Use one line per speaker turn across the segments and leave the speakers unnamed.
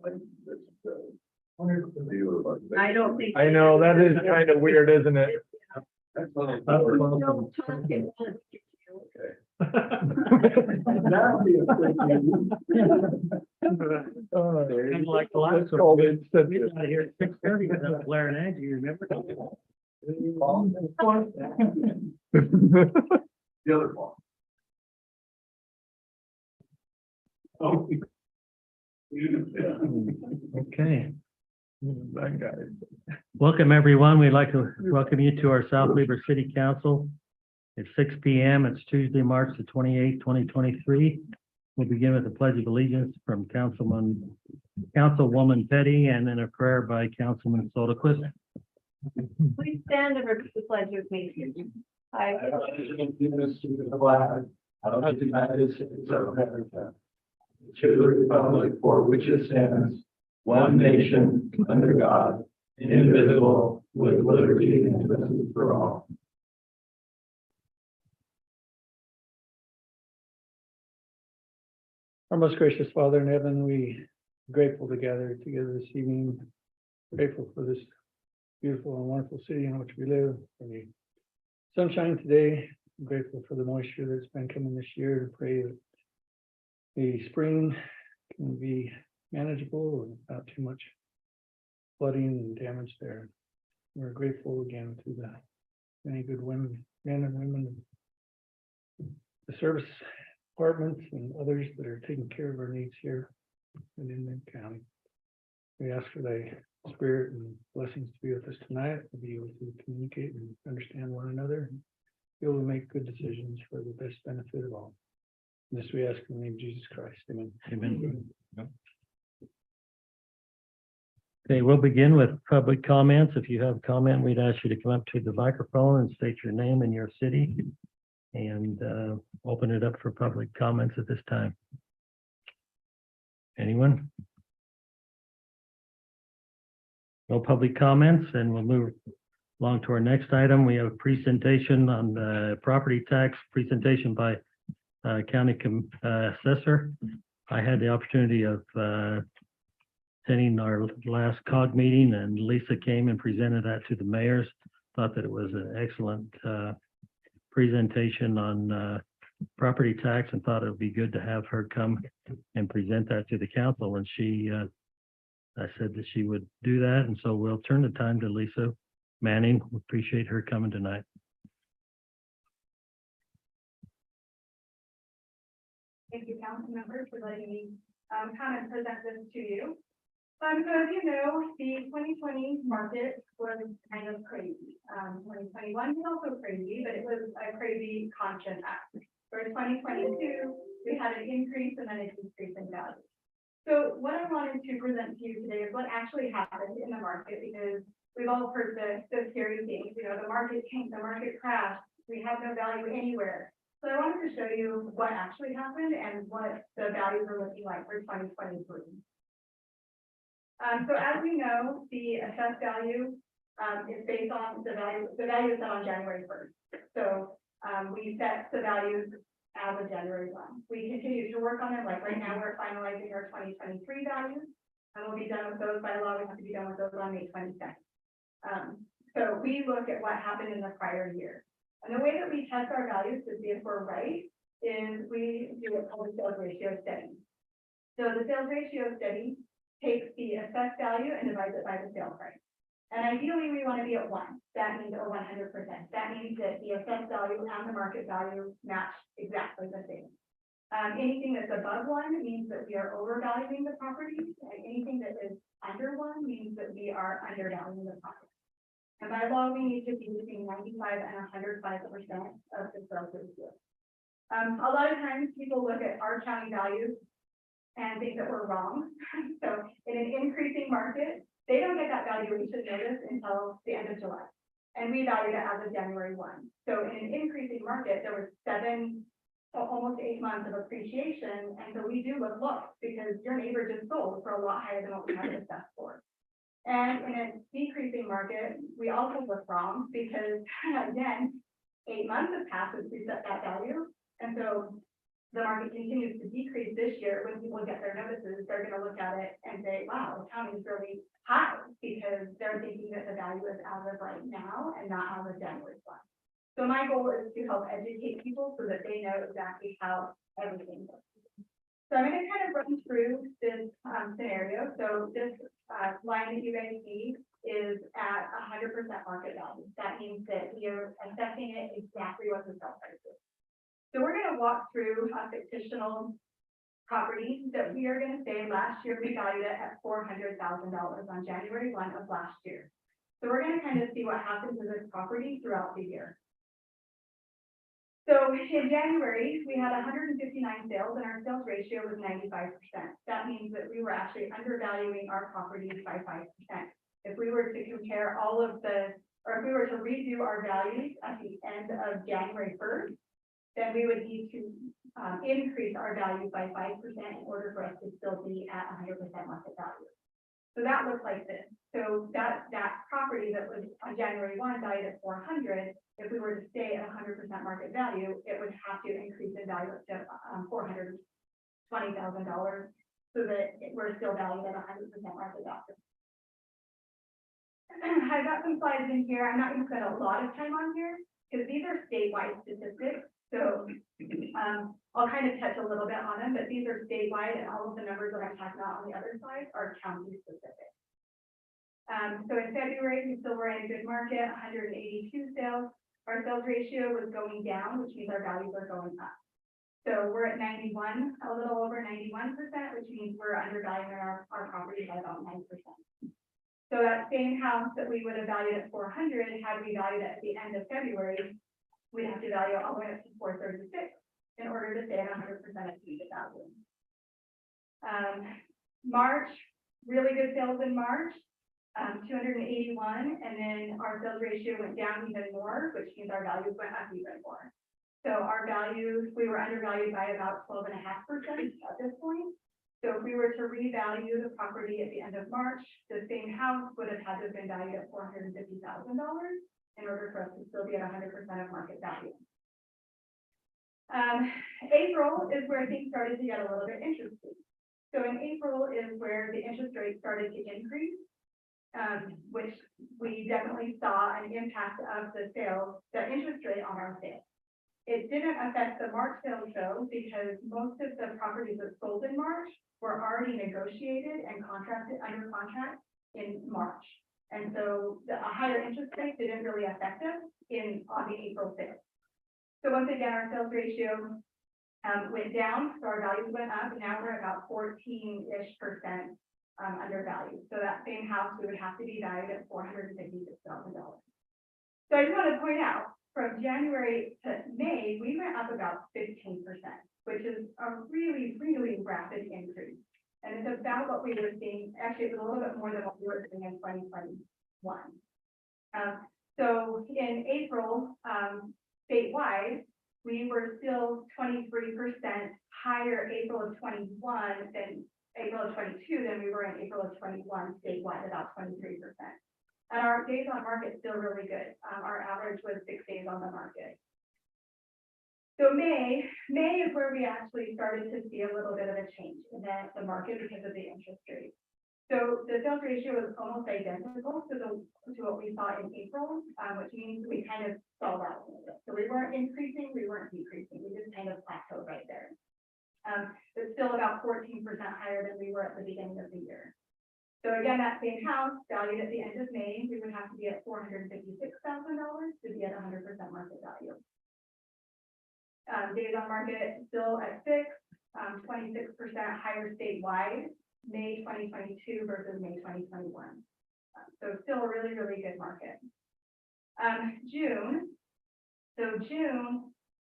I don't think.
I know, that is kind of weird, isn't it?
Don't talk at once.
Kind of like the last
It's called
one.
instant.
We got here at 6:30 without Blair and Angie, you remember?
The other one. Oh.
Okay,
That guy.
welcome everyone. We'd like to welcome you to our South Weaver City Council. It's 6 p.m. It's Tuesday, March the 28th, 2023. We'll begin with the Pledge of Allegiance from Councilwoman Petty and then a prayer by Councilman Soderquist.
Please stand and repeat the pledge with me. I
Of the United States of America. To the republic for which it stands, one nation, under God, indivisible, with liberty and justice for all.
Our most gracious Father in heaven, we are grateful to gather together this evening. Grateful for this beautiful and wonderful city in which we live, for the sunshine today. I'm grateful for the moisture that's been coming this year, to pray that the spring can be manageable and not too much flooding and damage there. We're grateful again to the many good women, men and women, the service departments and others that are taking care of our needs here in Inman County. We ask for thy spirit and blessings to be with us tonight, to be able to communicate and understand one another, and be able to make good decisions for the best benefit of all. This we ask in the name of Jesus Christ. Amen.
Amen. Okay, we'll begin with public comments. If you have a comment, we'd ask you to come up to the microphone and state your name and your city, and open it up for public comments at this time. Anyone? No public comments, and we'll move along to our next item. We have a presentation on the property tax presentation by County Assessor. I had the opportunity of attending our last COG meeting, and Lisa came and presented that to the mayors. Thought that it was an excellent presentation on property tax, and thought it would be good to have her come and present that to the council. And she, I said that she would do that, and so we'll turn the time to Lisa Manning. We appreciate her coming tonight.
Thank you, council members, for letting me come and present this to you. So as you know, the 2020 market was kind of crazy. 2021 was also crazy, but it was a crazy constant act. For 2022, we had an increase and then a decrease in value. So what I wanted to present to you today is what actually happened in the market, because we've all heard the scary things. You know, the market tanked, the market crashed, we have no value anywhere. So I wanted to show you what actually happened and what the values are looking like for 2023. So as we know, the assessed value is based on the value is set on January 1st. So we set the values as of January 1. We continue to work on them. Like right now, we're finalizing our 2023 values, and we'll be done with those by law. We have to be done with those on May 22nd. So we look at what happened in the prior year. And the way that we test our values to see if we're right is we do what's called a sales ratio study. So the sales ratio study takes the assessed value and divides it by the sale price. And ideally, we want to be at 1. That means, or 100%. That means that the assessed value and the market value match exactly the same. Anything that's above 1 means that we are overvaluing the property, and anything that is under 1 means that we are undervaluing the property. And by law, we need to be between 95 and 105% of the sales ratio. A lot of times people look at our county values and think that we're wrong. So in an increasing market, they don't get that valuation notice until the end of July. And we valued it as of January 1. So in an increasing market, there was almost 8 months of appreciation. And so we do look because your neighbor just sold for a lot higher than what we had assessed for. And in a decreasing market, we also look wrong because, again, 8 months have passed since we set that value. And so the market continues to decrease this year, when people get their notices, they're gonna look at it and say, wow, the county is really high, because they're thinking that the value is as of right now and not as of January 1. So my goal is to help educate people so that they know exactly how everything works. So I'm gonna kind of run through this scenario. So this line that you guys see is at 100% market value. That means that we are assessing it exactly what the sale price is. So we're gonna walk through a fictional property that we are gonna say last year we valued it at $400,000 on January 1 of last year. So we're gonna kind of see what happens to this property throughout the year. So in January, we had 159 sales and our sales ratio was 95%. That means that we were actually undervaluing our properties by 5%. If we were to compare all of the, or if we were to redo our values at the end of January 1st, then we would need to increase our value by 5% in order for us to still be at 100% market value. So that looks like this. So that property that was on January 1 valued at 400, if we were to stay at 100% market value, it would have to increase in value to $420,000 so that we're still valued at 100% market value. I've got some slides in here. I'm not going to spend a lot of time on here because these are statewide statistics. So I'll kind of touch a little bit on them, but these are statewide, and all of the numbers that I'm talking about on the other side are county specific. So in February, we still were in a good market, 182 sales. Our sales ratio was going down, which means our values are going up. So we're at 91, a little over 91%, which means we're undervaluing our property by about 9%. So that same house that we would have valued at 400, had we valued it at the end of February, we'd have to value it all the way up to 436 in order to stay at 100% of the value. March, really good sales in March, 281, and then our sales ratio went down even more, which means our values went up even more. So our values, we were undervalued by about 12.5% at this point. So if we were to revalue the property at the end of March, the same house would have had to have been valued at $450,000 in order for us to still be at 100% of market value. April is where things started to get a little bit interesting. So in April is where the interest rate started to increase, which we definitely saw an impact of the interest rate on our sales. It didn't affect the March sales though, because most of the properties that sold in March were already negotiated and contracted under contract in March. And so a higher interest rate didn't really affect us on the April sales. So once again, our sales ratio went down, so our values went up, and now we're about 14-ish% undervalued. So that same house, we would have to be valued at $456,000. So I just want to point out, from January to May, we went up about 15%, which is a really, really rapid increase. And it's about what we were seeing, actually, it was a little bit more than what we were seeing in 2021. So in April, statewide, we were still 23% higher April of 21 than April of 22 than we were in April of 21 statewide, about 23%. And our days on market still really good. Our average was 6 days on the market. So May is where we actually started to see a little bit of a change in the market because of the interest rate. So the sales ratio was almost identical to what we saw in April, which means we kind of stalled out a little bit. So we weren't increasing, we weren't decreasing, we just kind of plateaued right there. But still about 14% higher than we were at the beginning of the year. So again, that same house valued at the end of May, we would have to be at $456,000 to be at 100% market value. Days on market still at 6, 26% higher statewide, May 2022 versus May 2021. So still a really, really good market. June,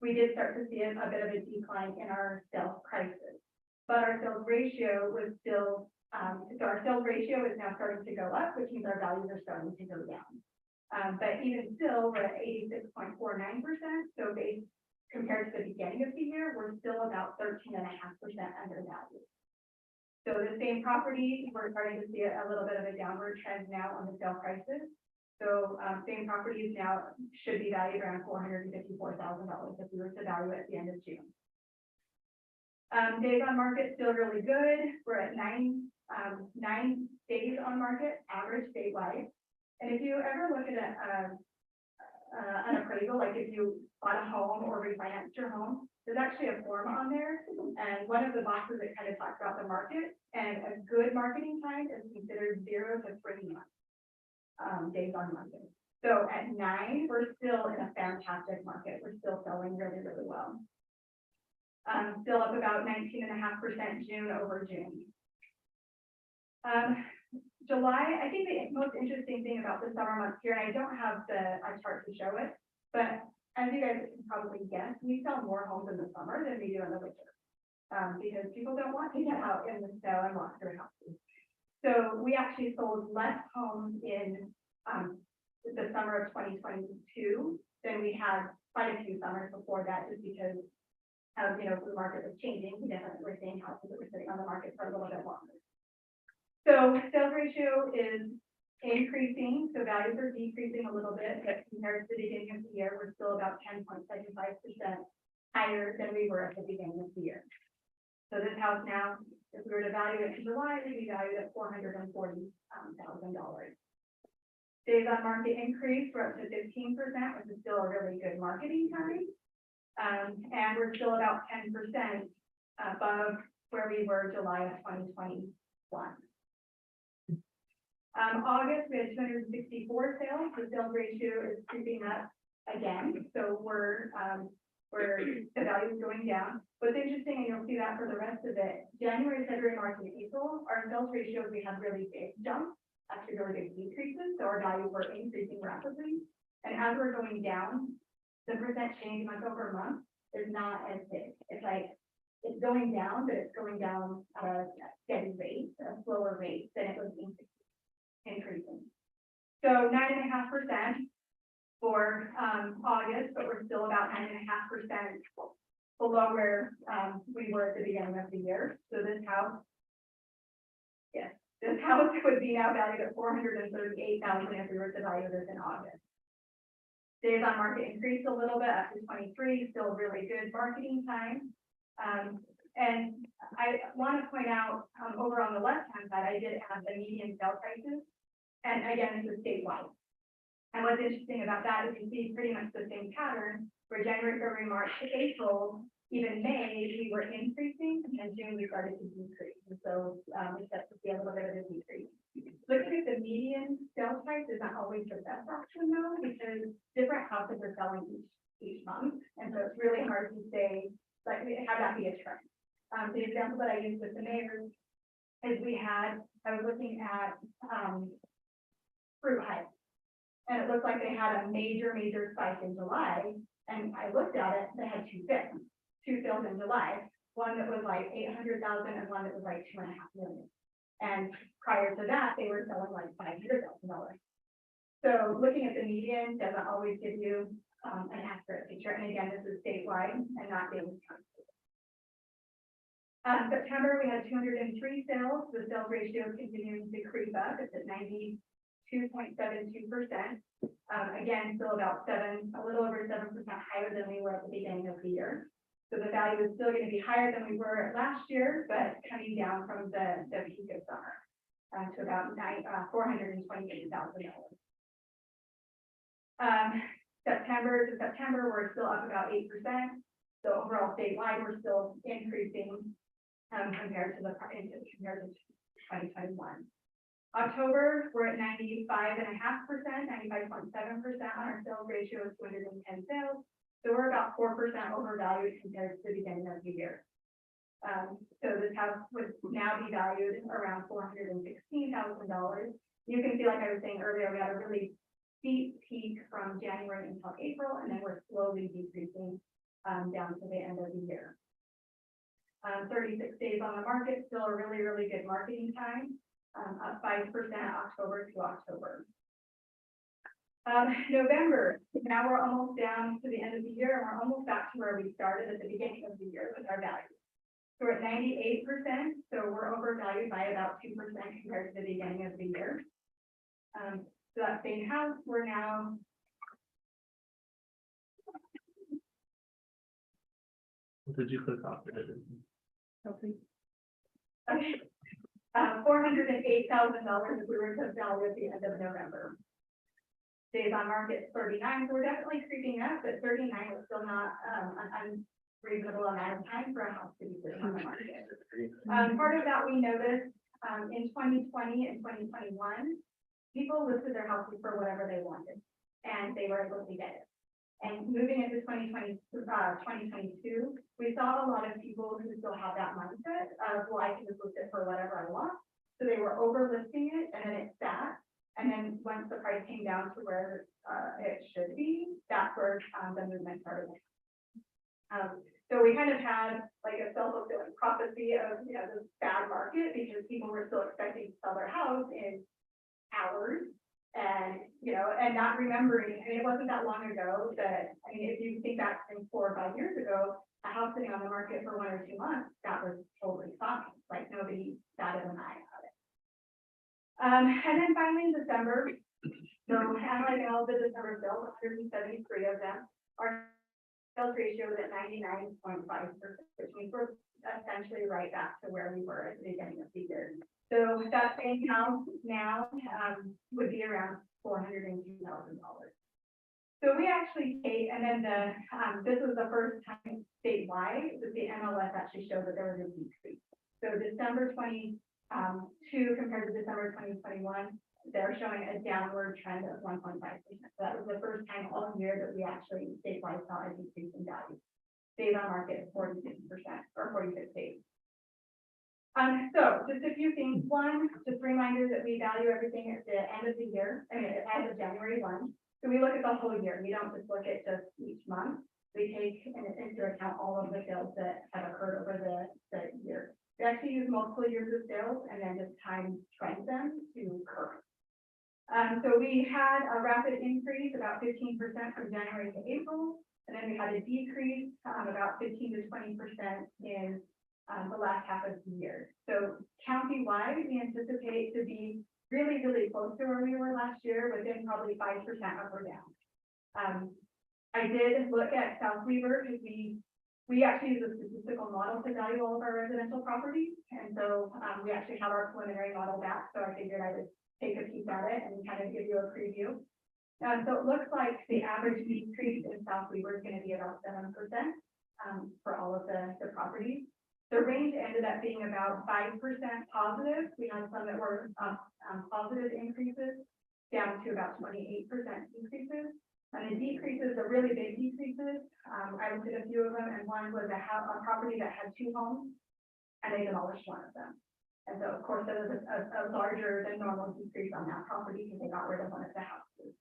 we did start to see a bit of a decline in our sales prices, but our sales ratio was still, so our sales ratio is now starting to go up, which means our values are starting to go down. But even still, we're at 86.49%, so based compared to the beginning of the year, we're still about 13.5% undervalued. So the same property, we're starting to see a little bit of a downward trend now on the sale prices. So same properties now should be valued around $454,000 if we were to value at the end of June. Days on market still really good. We're at 9 days on market, average statewide. And if you ever look at an appraisal, like if you bought a home or refinanced your home, there's actually a form on there. And one of the boxes that kind of talks about the market, and a good marketing time is considered 0 to 3 months. Days on market. So at 9, we're still in a fantastic market. We're still selling really, really well. Still up about 19.5% June over June. July, I think the most interesting thing about the summer months here, and I don't have a chart to show it, but as you guys can probably guess, we sell more homes in the summer than we do in the winter. Because people don't want to get out in the snow and walk through houses. So we actually sold less homes in the summer of 2022 than we had quite a few summers before that, just because the market was changing. We definitely were seeing houses that were sitting on the market for a little bit longer. So sales ratio is increasing, so values are decreasing a little bit, but compared to the beginning of the year, we're still about 10.75% higher than we were at the beginning of the year. So this house now, if we were to value it in July, it'd be valued at $440,000. Days on market increase, we're up to 15%, which is still a really good marketing time. And we're still about 10% above where we were July of 2021. August, we had 264 sales. The sales ratio is creeping up again. So we're the value is going down. What's interesting, and you'll see that for the rest of it, January, February, March, and April, our sales ratios, we had really big jumps, actually really big decreases. So our values were increasing rapidly. And as we're going down, the percent change month over month is not as big. It's like, it's going down, but it's going down at a steady rate, a slower rate than it was increasing. So 9.5% for August, but we're still about 9.5% below where we were at the beginning of the year. So this house would be now valued at $438,000 if we were to value this in August. Days on market increased a little bit up to 23, still really good marketing time. And I want to point out over on the left-hand side, I did have the median sale prices. And again, this is statewide. And what's interesting about that is you see pretty much the same pattern where January, February, March, April, even May, we were increasing, and June we started to decrease. And so we start to see a little bit of a decrease. Looking at the median sales price is not always the best option though, because different houses are selling each month. And so it's really hard to say, like, have that be a trend. The example that I used with the mayors is I was looking at Fruit Heights, and it looked like they had a major spike in July. And I looked at it, they had two sales in July, one that was like 800,000 and one that was like 2.5 million. And prior to that, they were selling like $500,000. So looking at the median doesn't always give you an accurate picture. And again, this is statewide and not Davis County. September, we had 203 sales. The sales ratio is continuing to creep up. It's at 92.72%. Again, still about a little over 7% higher than we were at the beginning of the year. So the value is still going to be higher than we were last year, but coming down from the peak of summer to about $428,000. September to September, we're still up about 8%. So overall statewide, we're still increasing compared to 2021. October, we're at 95.5%, 95.7% on our sales ratio of 210 sales. So we're about 4% overvalued compared to the beginning of the year. So this house would now be valued around $416,000. You can see, like I was saying earlier, we had a really steep peak from January until April, and then we're slowly decreasing down to the end of the year. 36 days on the market, still a really, really good marketing time, up 5% October to October. November, now we're almost down to the end of the year, and we're almost back to where we started at the beginning of the year with our values. So we're at 98%, so we're overvalued by about 2% compared to the beginning of the year. So that same house, we're now
What did you click off?
Okay.
Okay. $408,000 if we were to value at the end of November. Days on market 39, so we're definitely creeping up, but 39 is still not an unreasonable amount of time for a house to be sitting on the market. Part of that we noticed in 2020 and 2021, people listed their houses for whatever they wanted, and they were able to get it. And moving into 2022, we saw a lot of people who still have that mindset of, well, I can just list it for whatever I want. So they were over listing it, and then it sat. And then once the price came down to where it should be, that's where the movement started. So we kind of had like a self-fulfilling prophecy of, you know, this bad market because people were still expecting to sell their house in hours. And, you know, and not remembering, I mean, it wasn't that long ago that, I mean, if you think back to 4 or 5 years ago, a house sitting on the market for 1 or 2 months, that was totally fine. Like nobody batted an eye about it. And then finally in December, so analyzing all the December sales, 173 of them, our sales ratio was at 99.5%, which means we're essentially right back to where we were at the beginning of the year. So that same house now would be around $402,000. So we actually take, and then this was the first time statewide that the MLS actually showed that there was a decrease. So December 22 compared to December 2021, they're showing a downward trend of 1.5%. So that was the first time all year that we actually statewide saw a decrease in value. Days on market 46% or 46 days. So just a few things. One, just a reminder that we value everything at the end of the year, I mean, as of January 1. So we look at the whole year. We don't just look at just each month. We take into account all of the sales that have occurred over the year. We actually use multiple years of sales and then just time trend them to current. So we had a rapid increase, about 15% from January to April, and then we had a decrease about 15 to 20% in the last half of the year. So countywide, we anticipate to be really, really close to where we were last year, within probably 5% up or down. I did look at South Weaver because we actually use a statistical model to value all of our residential properties. And so we actually have our preliminary model back. So I figured I would take a peek at it and kind of give you a preview. So it looks like the average decrease in South Weaver is going to be about 7% for all of the properties. The range ended up being about 5% positive. We had some that were positive increases down to about 28% decreases. And the decreases, the really big decreases, I looked at a few of them, and one was a property that had 2 homes, and they demolished one of them. And so, of course, there was a larger than normal decrease on that property because they got rid of one of the houses.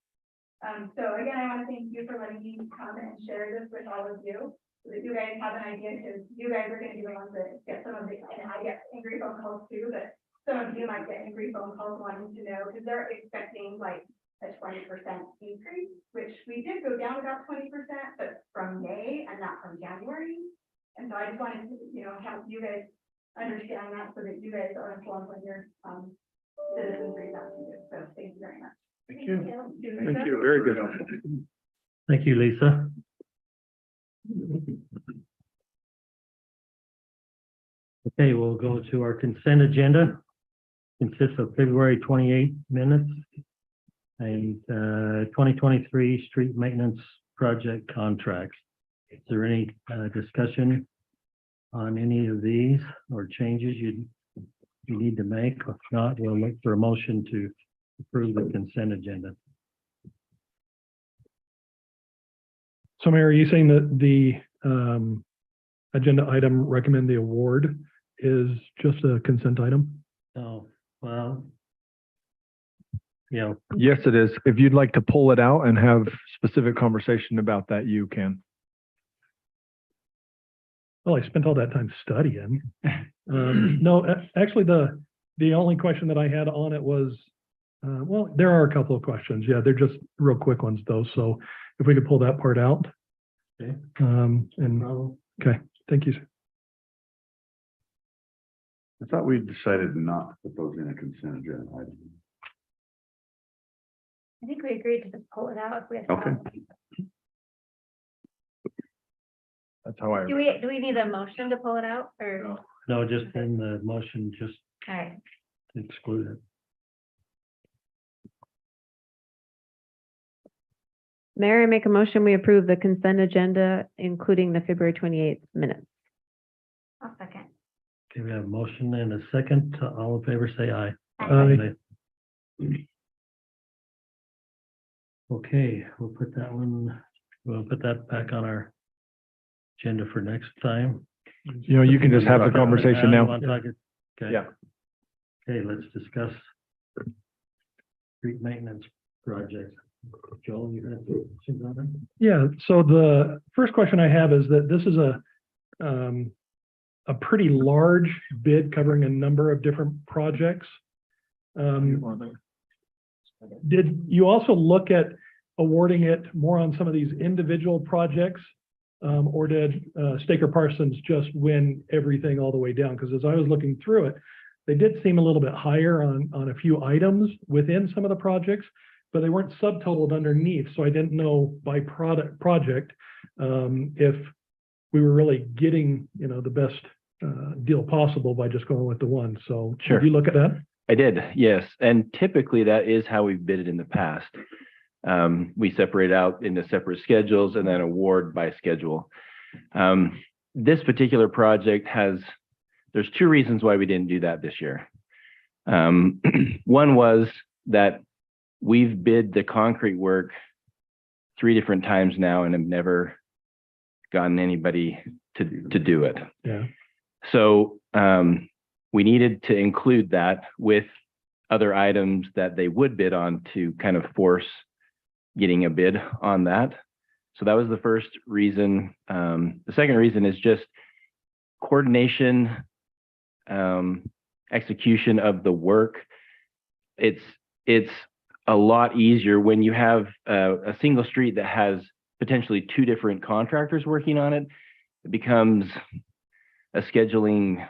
So again, I want to thank you for letting me come and share this with all of you, so that you guys have an idea, because you guys are going to be the ones that get some of the, and I get angry phone calls too, but some of you might get angry phone calls wanting to know, because they're expecting like a 20% increase, which we did go down about 20%, but from May and not from January. And so I just wanted to, you know, help you guys understand that so that you guys are informed when your citizens reach out to you. So thank you very much.
Thank you. Thank you. Very good.
Thank you, Lisa. Okay, we'll go to our consent agenda. Consists of February 28 minutes and 2023 street maintenance project contracts. Is there any discussion on any of these or changes you need to make? If not, we'll look for a motion to approve the consent agenda.
So Mayor, are you saying that the agenda item recommend the award is just a consent item?
Oh, well, you know,
Yes, it is. If you'd like to pull it out and have specific conversation about that, you can. Well, I spent all that time studying. No, actually, the only question that I had on it was, well, there are a couple of questions. Yeah, they're just real quick ones though. So if we could pull that part out.
Okay.
Okay, thank you. Sir.
I thought we decided not to put those in a consent agenda item.
I think we agreed to just pull it out if we have.
Okay.
That's how I.
Do we need a motion to pull it out or?
No, just in the motion, just
All right.
to exclude it.
Mayor, I make a motion, we approve the consent agenda, including the February 28th minutes.
I'll second.
Okay, we have a motion and a second. All in favor, say aye.
Aye.
Okay, we'll put that back on our agenda for next time.
You know, you can just have the conversation
You
now.
wanna talk it? Okay.
Yeah.
Okay, let's discuss street maintenance project. Joel, you got questions on it?
Yeah, so the first question I have is that this is a pretty large bid covering a number of different projects. Did you also look at awarding it more on some of these individual projects? Or did Staker Parsons just win everything all the way down? Because as I was looking through it, they did seem a little bit higher on a few items within some of the projects, but they weren't subtotaled underneath. So I didn't know by project if we were really getting, the best deal possible by just going with the one. So
Sure.
did you look at that?
I did, yes. And typically that is how we've bid it in the past. We separate out into separate schedules and then award by schedule. This particular project there's two reasons why we didn't do that this year. One was that we've bid the concrete work 3 different times now and have never gotten anybody to do it.
Yeah.
So we needed to include that with other items that they would bid on to kind of force getting a bid on that. So that was the first reason. The second reason is just coordination, execution of the work. It's a lot easier when you have a single street that has potentially 2 different contractors working on it. It becomes a scheduling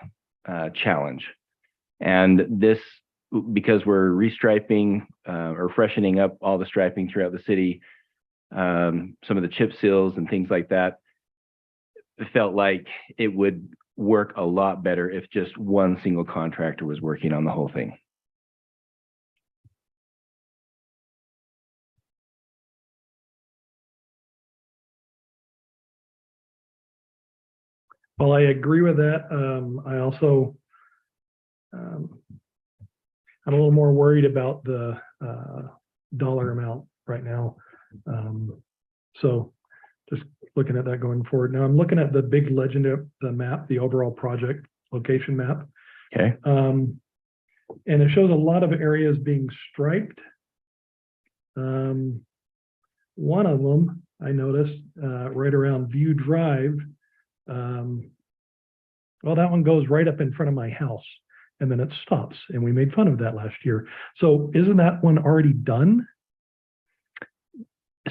challenge. And this, because we're restriping or freshening up all the striping throughout the city, some of the chip seals and things like that, it felt like it would work a lot better if just one single contractor was working on the whole thing.
Well, I agree with that. I also, I'm a little more worried about the dollar amount right now. So just looking at that going forward. Now I'm looking at the big legend of the map, the overall project location map.
Okay.
And it shows a lot of areas being striped. One of them I noticed right around View Drive. Well, that one goes right up in front of my house and then it stops, and we made fun of that last year. So isn't that one already done?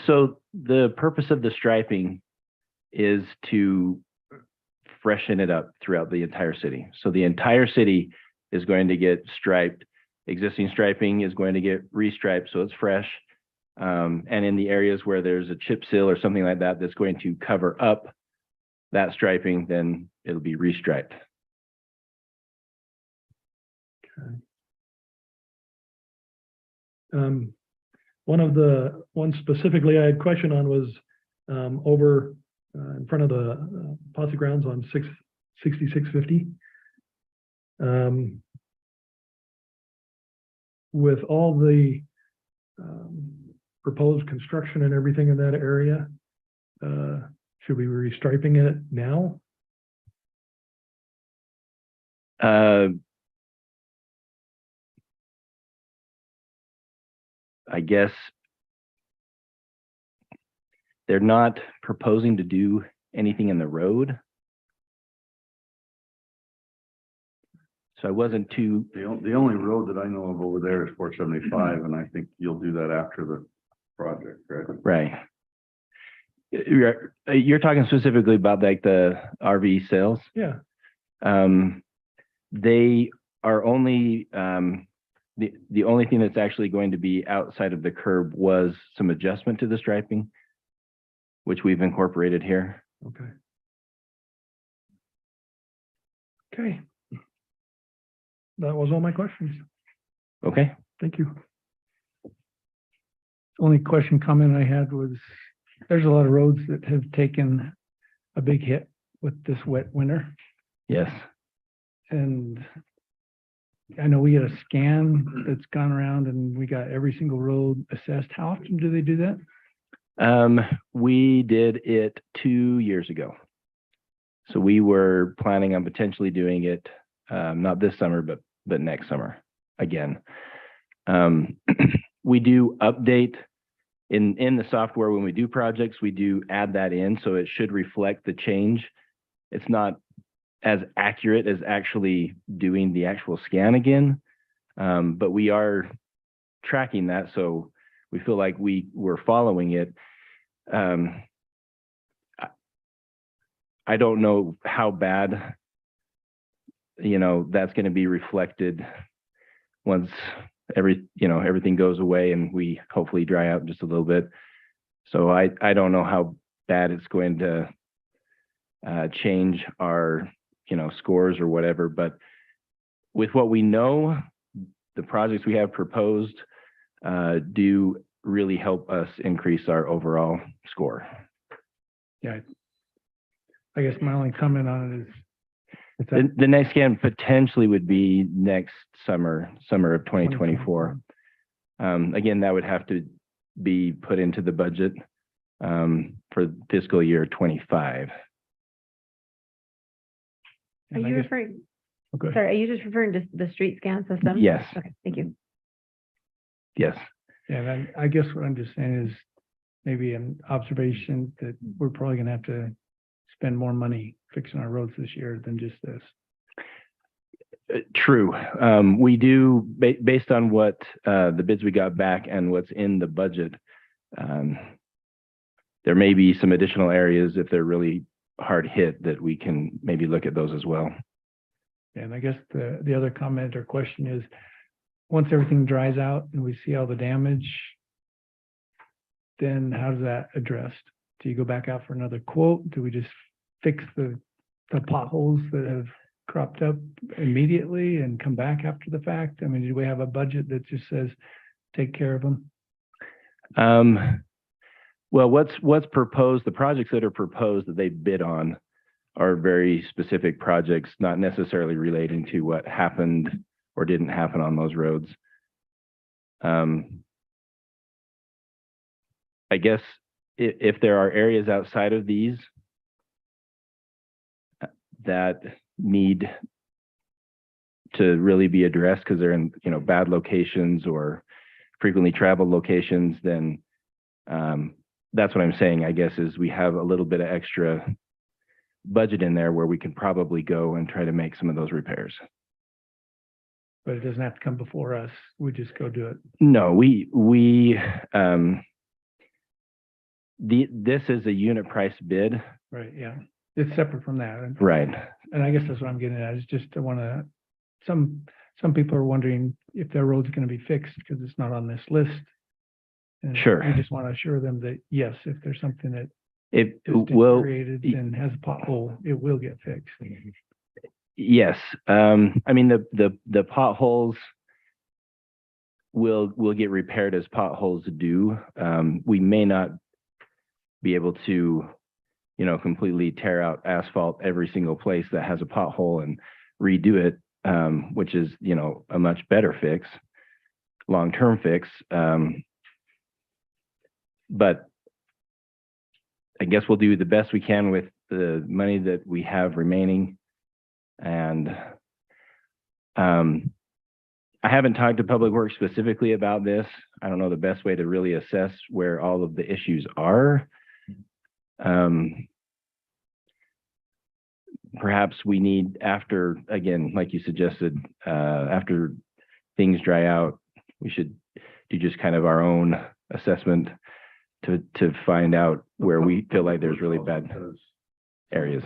So the purpose of the striping is to freshen it up throughout the entire city. So the entire city is going to get striped. Existing striping is going to get restriped, so it's fresh. And in the areas where there's a chip seal or something like that that's going to cover up that striping, then it'll be restriped.
Okay. One specifically I had question on was over in front of the Posse grounds on 6650. With all the proposed construction and everything in that area, should we be restriping it now?
I guess they're not proposing to do anything in the road. So I wasn't too,
The only road that I know of over there is 475, and I think you'll do that after the project, right?
right. You're talking specifically about like the RV sales.
Yeah.
They are only, the only thing that's actually going to be outside of the curb was some adjustment to the striping, which we've incorporated here.
Okay. Okay. that was all my questions.
Okay,
Thank you.
Only question, comment I had was, there's a lot of roads that have taken a big hit with this wet winter.
yes.
And I know we get a scan that's gone around and we got every single road assessed. How often do they do that?
We did it 2 years ago. So we were planning on potentially doing it, not this summer, but next summer again. We do update in the software when we do projects, we do add that in, so it should reflect the change. It's not as accurate as actually doing the actual scan again, but we are tracking that, so we feel like we're following it. I don't know how bad, that's going to be reflected once everything goes away and we hopefully dry out just a little bit. So I don't know how bad it's going to change our, scores or whatever, but with what we know, the projects we have proposed do really help us increase our overall score.
Yeah. I guess my only comment on it is. it's that
The next scan potentially would be next summer of 2024. Again, that would have to be put into the budget for fiscal year 25.
Are
and I
you
guess-
referring,
Okay.
sorry, are you just referring to the street scan system?
Yes,
Okay, thank you.
yes.
Yeah, and I guess what I'm just saying is maybe an observation that we're probably gonna have to spend more money fixing our roads this year than just this.
True. We do, based on what the bids we got back and what's in the budget, there may be some additional areas if they're really hard hit that we can maybe look at those as well.
And I guess the other comment or question is, once everything dries out and we see all the damage, then how does that addressed? Do you go back out for another quote? Do we just fix the potholes that have cropped up immediately and come back after the fact? I mean, do we have a budget that just says, take care of them?
Well, what's proposed, the projects that are proposed that they bid on are very specific projects, not necessarily relating to what happened or didn't happen on those roads. I guess if there are areas outside of these that need to really be addressed because they're in, bad locations or frequently traveled locations, then that's what I'm saying, I guess, is we have a little bit of extra budget in there where we can probably go and try to make some of those repairs.
But it doesn't have to come before us. We just go do it.
No, this is a unit price bid,
Right, yeah. It's separate from that.
right?
And I guess that's what I'm getting at, is just I wanna, some people are wondering if their road's gonna be fixed because it's not on this list. And
Sure.
we just want to assure them that, yes, if there's something that
It
is
will,
deteriorated and has a pothole, it will get fixed.
yes. I mean, the potholes will get repaired as potholes do. We may not be able to, completely tear out asphalt every single place that has a pothole and redo it, which is, a much better fix, long-term fix. But I guess we'll do the best we can with the money that we have remaining. And I haven't talked to Public Works specifically about this. I don't know the best way to really assess where all of the issues are. Perhaps we need, after, again, like you suggested, after things dry out, we should do just kind of our own assessment to find out where we feel like there's really bad areas.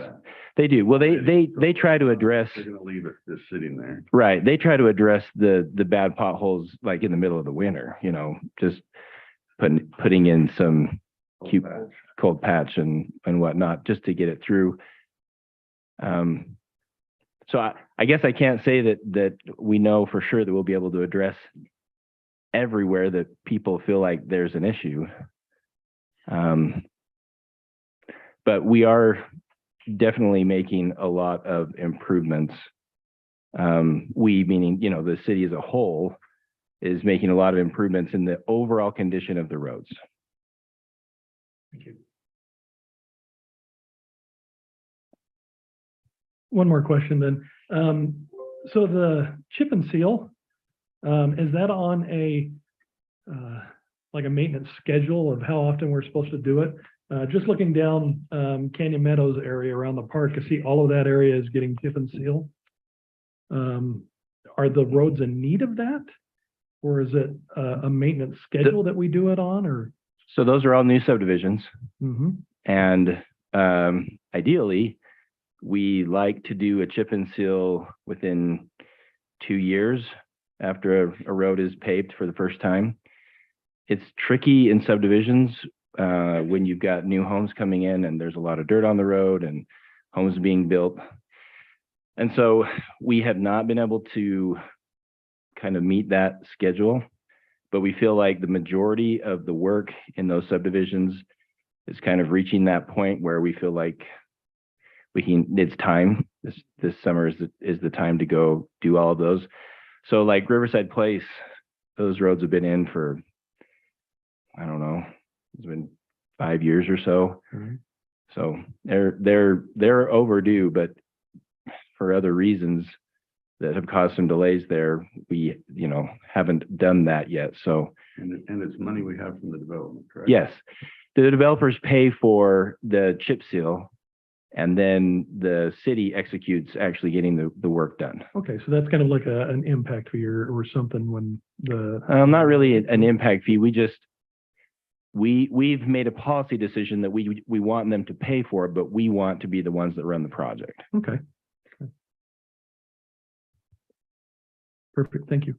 They do. Well, they try to address,
They're gonna leave it just sitting there.
right. They try to address the bad potholes like in the middle of the winter, just putting in some cute cold patch and whatnot, just to get it through. So I guess I can't say that we know for sure that we'll be able to address everywhere that people feel like there's an issue. But we are definitely making a lot of improvements. We, meaning, you know, the city as a whole, is making a lot of improvements in the overall condition of the roads.
Thank you.
One more question then. So the chip and seal, is that on a, like a maintenance schedule of how often we're supposed to do it? Just looking down, Canyon Meadows area around the park, I see all of that area is getting chip and seal. Are the roads in need of that? Or is it a maintenance schedule that we do it on, or?
So those are all new subdivisions.
Mhm.
And ideally, we like to do a chip and seal within 2 years after a road is paved for the first time. It's tricky in subdivisions when you've got new homes coming in and there's a lot of dirt on the road and homes being built. And so we have not been able to kind of meet that schedule, but we feel like the majority of the work in those subdivisions is kind of reaching that point where we feel like it's time. This summer is the time to go do all of those. So like Riverside Place, those roads have been in for, I don't know, it's been 5 years or so.
Mhm.
So they're overdue, but for other reasons that have caused some delays there, we, you know, haven't done that yet. So
And it's money we have from the development, correct?
yes, the developers pay for the chip seal, and then the city executes actually getting the work done.
Okay, so that's kind of like an impact fee or something when the.
Not really an impact fee. We've made a policy decision that we want them to pay for it, but we want to be the ones that run the project.
Okay. Perfect, thank you.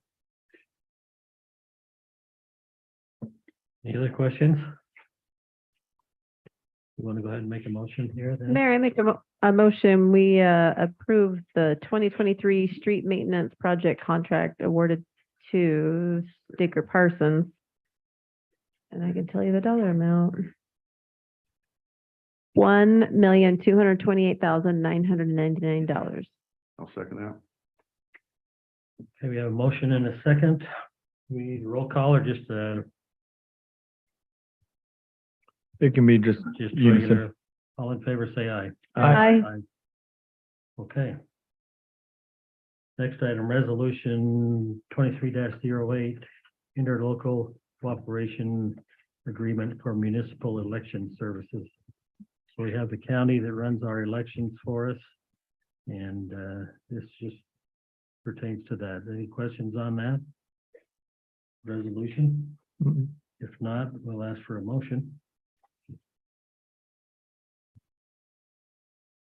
Any other questions? You want to go ahead and make a motion here then?
Mayor, I make a motion, we approve the 2023 street maintenance project contract awarded to Sticker Parsons. And I can tell you the dollar amount. $1,228,999.
I'll second that.
Okay, we have a motion and a second. We need a roll call or just
It can be just unison.
regular, all in favor, say aye.
Aye.
Okay. Next item, resolution 23-08, interlocal cooperation agreement for municipal election services. So we have the county that runs our elections for us. And this just pertains to that. Any questions on that resolution?
Mhm.
If not, we'll ask for a motion.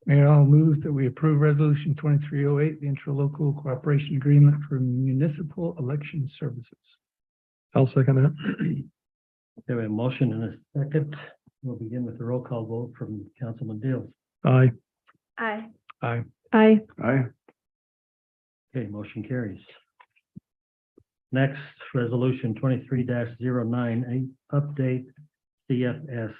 Mayor, I'll move that we approve resolution 2308, the interlocal cooperation agreement for municipal election services.
I'll second that.
Okay, we have a motion and a second. We'll begin with the roll call vote from Councilman Deal.
Aye.
Aye.
Aye.
Aye.
Aye.
Okay, motion carries. Next, resolution 23-09, update CFS.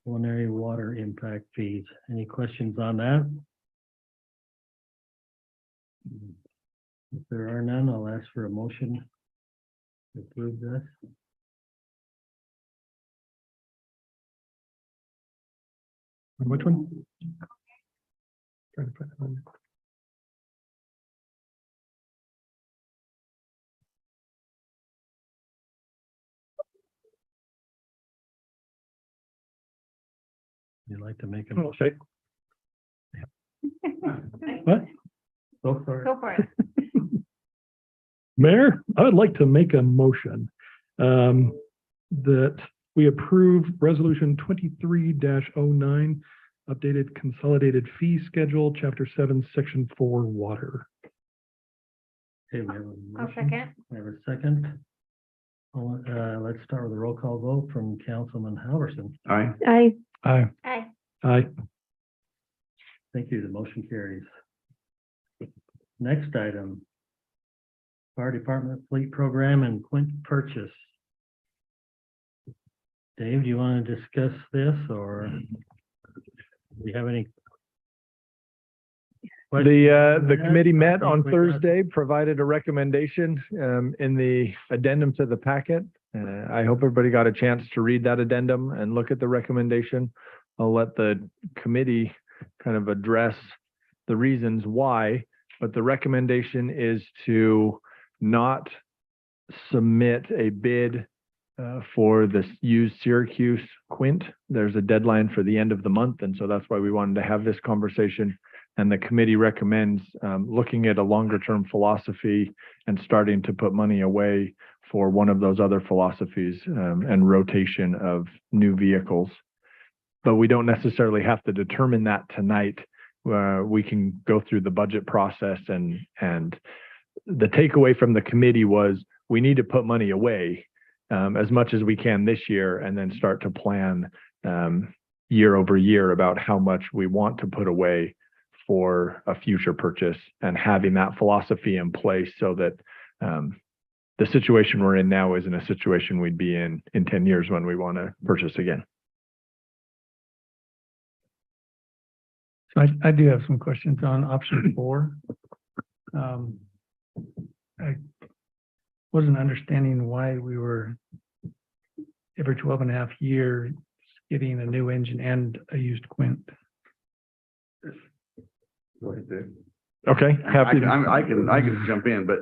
Culinary water impact fees. Any questions on that? If there are none, I'll ask for a motion to approve this.
Which one? Trying to find that one.
You'd like to make a
Oh,
motion?
okay. What?
Go for it.
Go for it.
Mayor, I would like to make a motion that we approve resolution 23-09, updated consolidated fee schedule, chapter 7, section 4, water.
Okay, we have a
I'll
motion.
second.
We have a second. Let's start with a roll call vote from Councilman Halverson.
Aye.
Aye.
Aye.
Aye.
Aye.
Thank you. The motion carries. Next item. Fire Department Fleet Program and Quint purchase. Dave, do you want to discuss this or do you have any?
The committee met on Thursday, provided a recommendation in the addendum to the packet. I hope everybody got a chance to read that addendum and look at the recommendation. I'll let the committee kind of address the reasons why, but the recommendation is to not submit a bid for this used Syracuse Quint. There's a deadline for the end of the month, and so that's why we wanted to have this conversation. And the committee recommends looking at a longer term philosophy and starting to put money away for one of those other philosophies and rotation of new vehicles. But we don't necessarily have to determine that tonight. We can go through the budget process, and the takeaway from the committee was we need to put money away as much as we can this year, and then start to plan year over year about how much we want to put away for a future purchase, and having that philosophy in place so that the situation we're in now isn't a situation we'd be in 10 years when we want to purchase again.
So I do have some questions on option 4. I wasn't understanding why we were every 12.5 years getting a new engine and a used Quint.
Go ahead, Dave.
Okay, happy.
I can jump in, but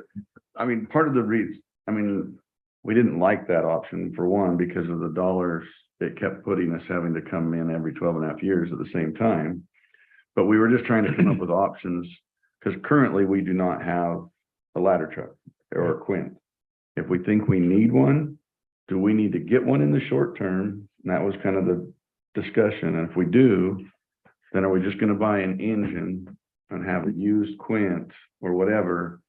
I mean, part of the reason, I mean, we didn't like that option for one, because of the dollars it kept putting us having to come in every 12.5 years at the same time. But we were just trying to come up with options, because currently we do not have a ladder truck or a Quint. If we think we need one, do we need to get one in the short term? And that was kind of the discussion. And if we do, then are we just going to buy an engine and have a used Quint or whatever,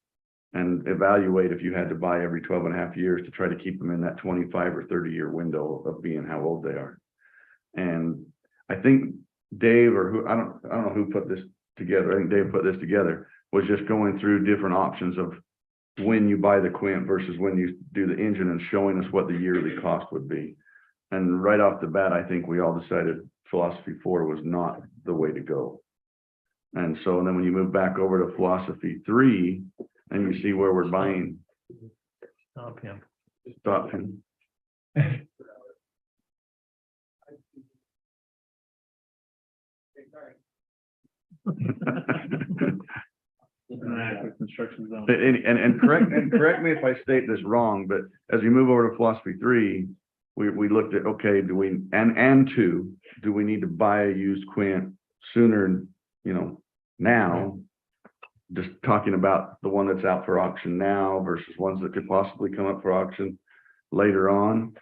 and evaluate if you had to buy every 12.5 years to try to keep them in that 25 or 30-year window of being how old they are? And I think Dave, or who, I don't know who put this together. I think Dave put this together, was just going through different options of when you buy the Quint versus when you do the engine, and showing us what the yearly cost would be. And right off the bat, I think we all decided philosophy 4 was not the way to go. And so then when you move back over to philosophy 3, and you see where we're buying.
Stop him.
Stop him. And correct me if I state this wrong, but as we move over to philosophy 3, we looked at, okay, do we, and 2, do we need to buy a used Quint sooner, now? Just talking about the one that's out for auction now versus ones that could possibly come up for auction later on.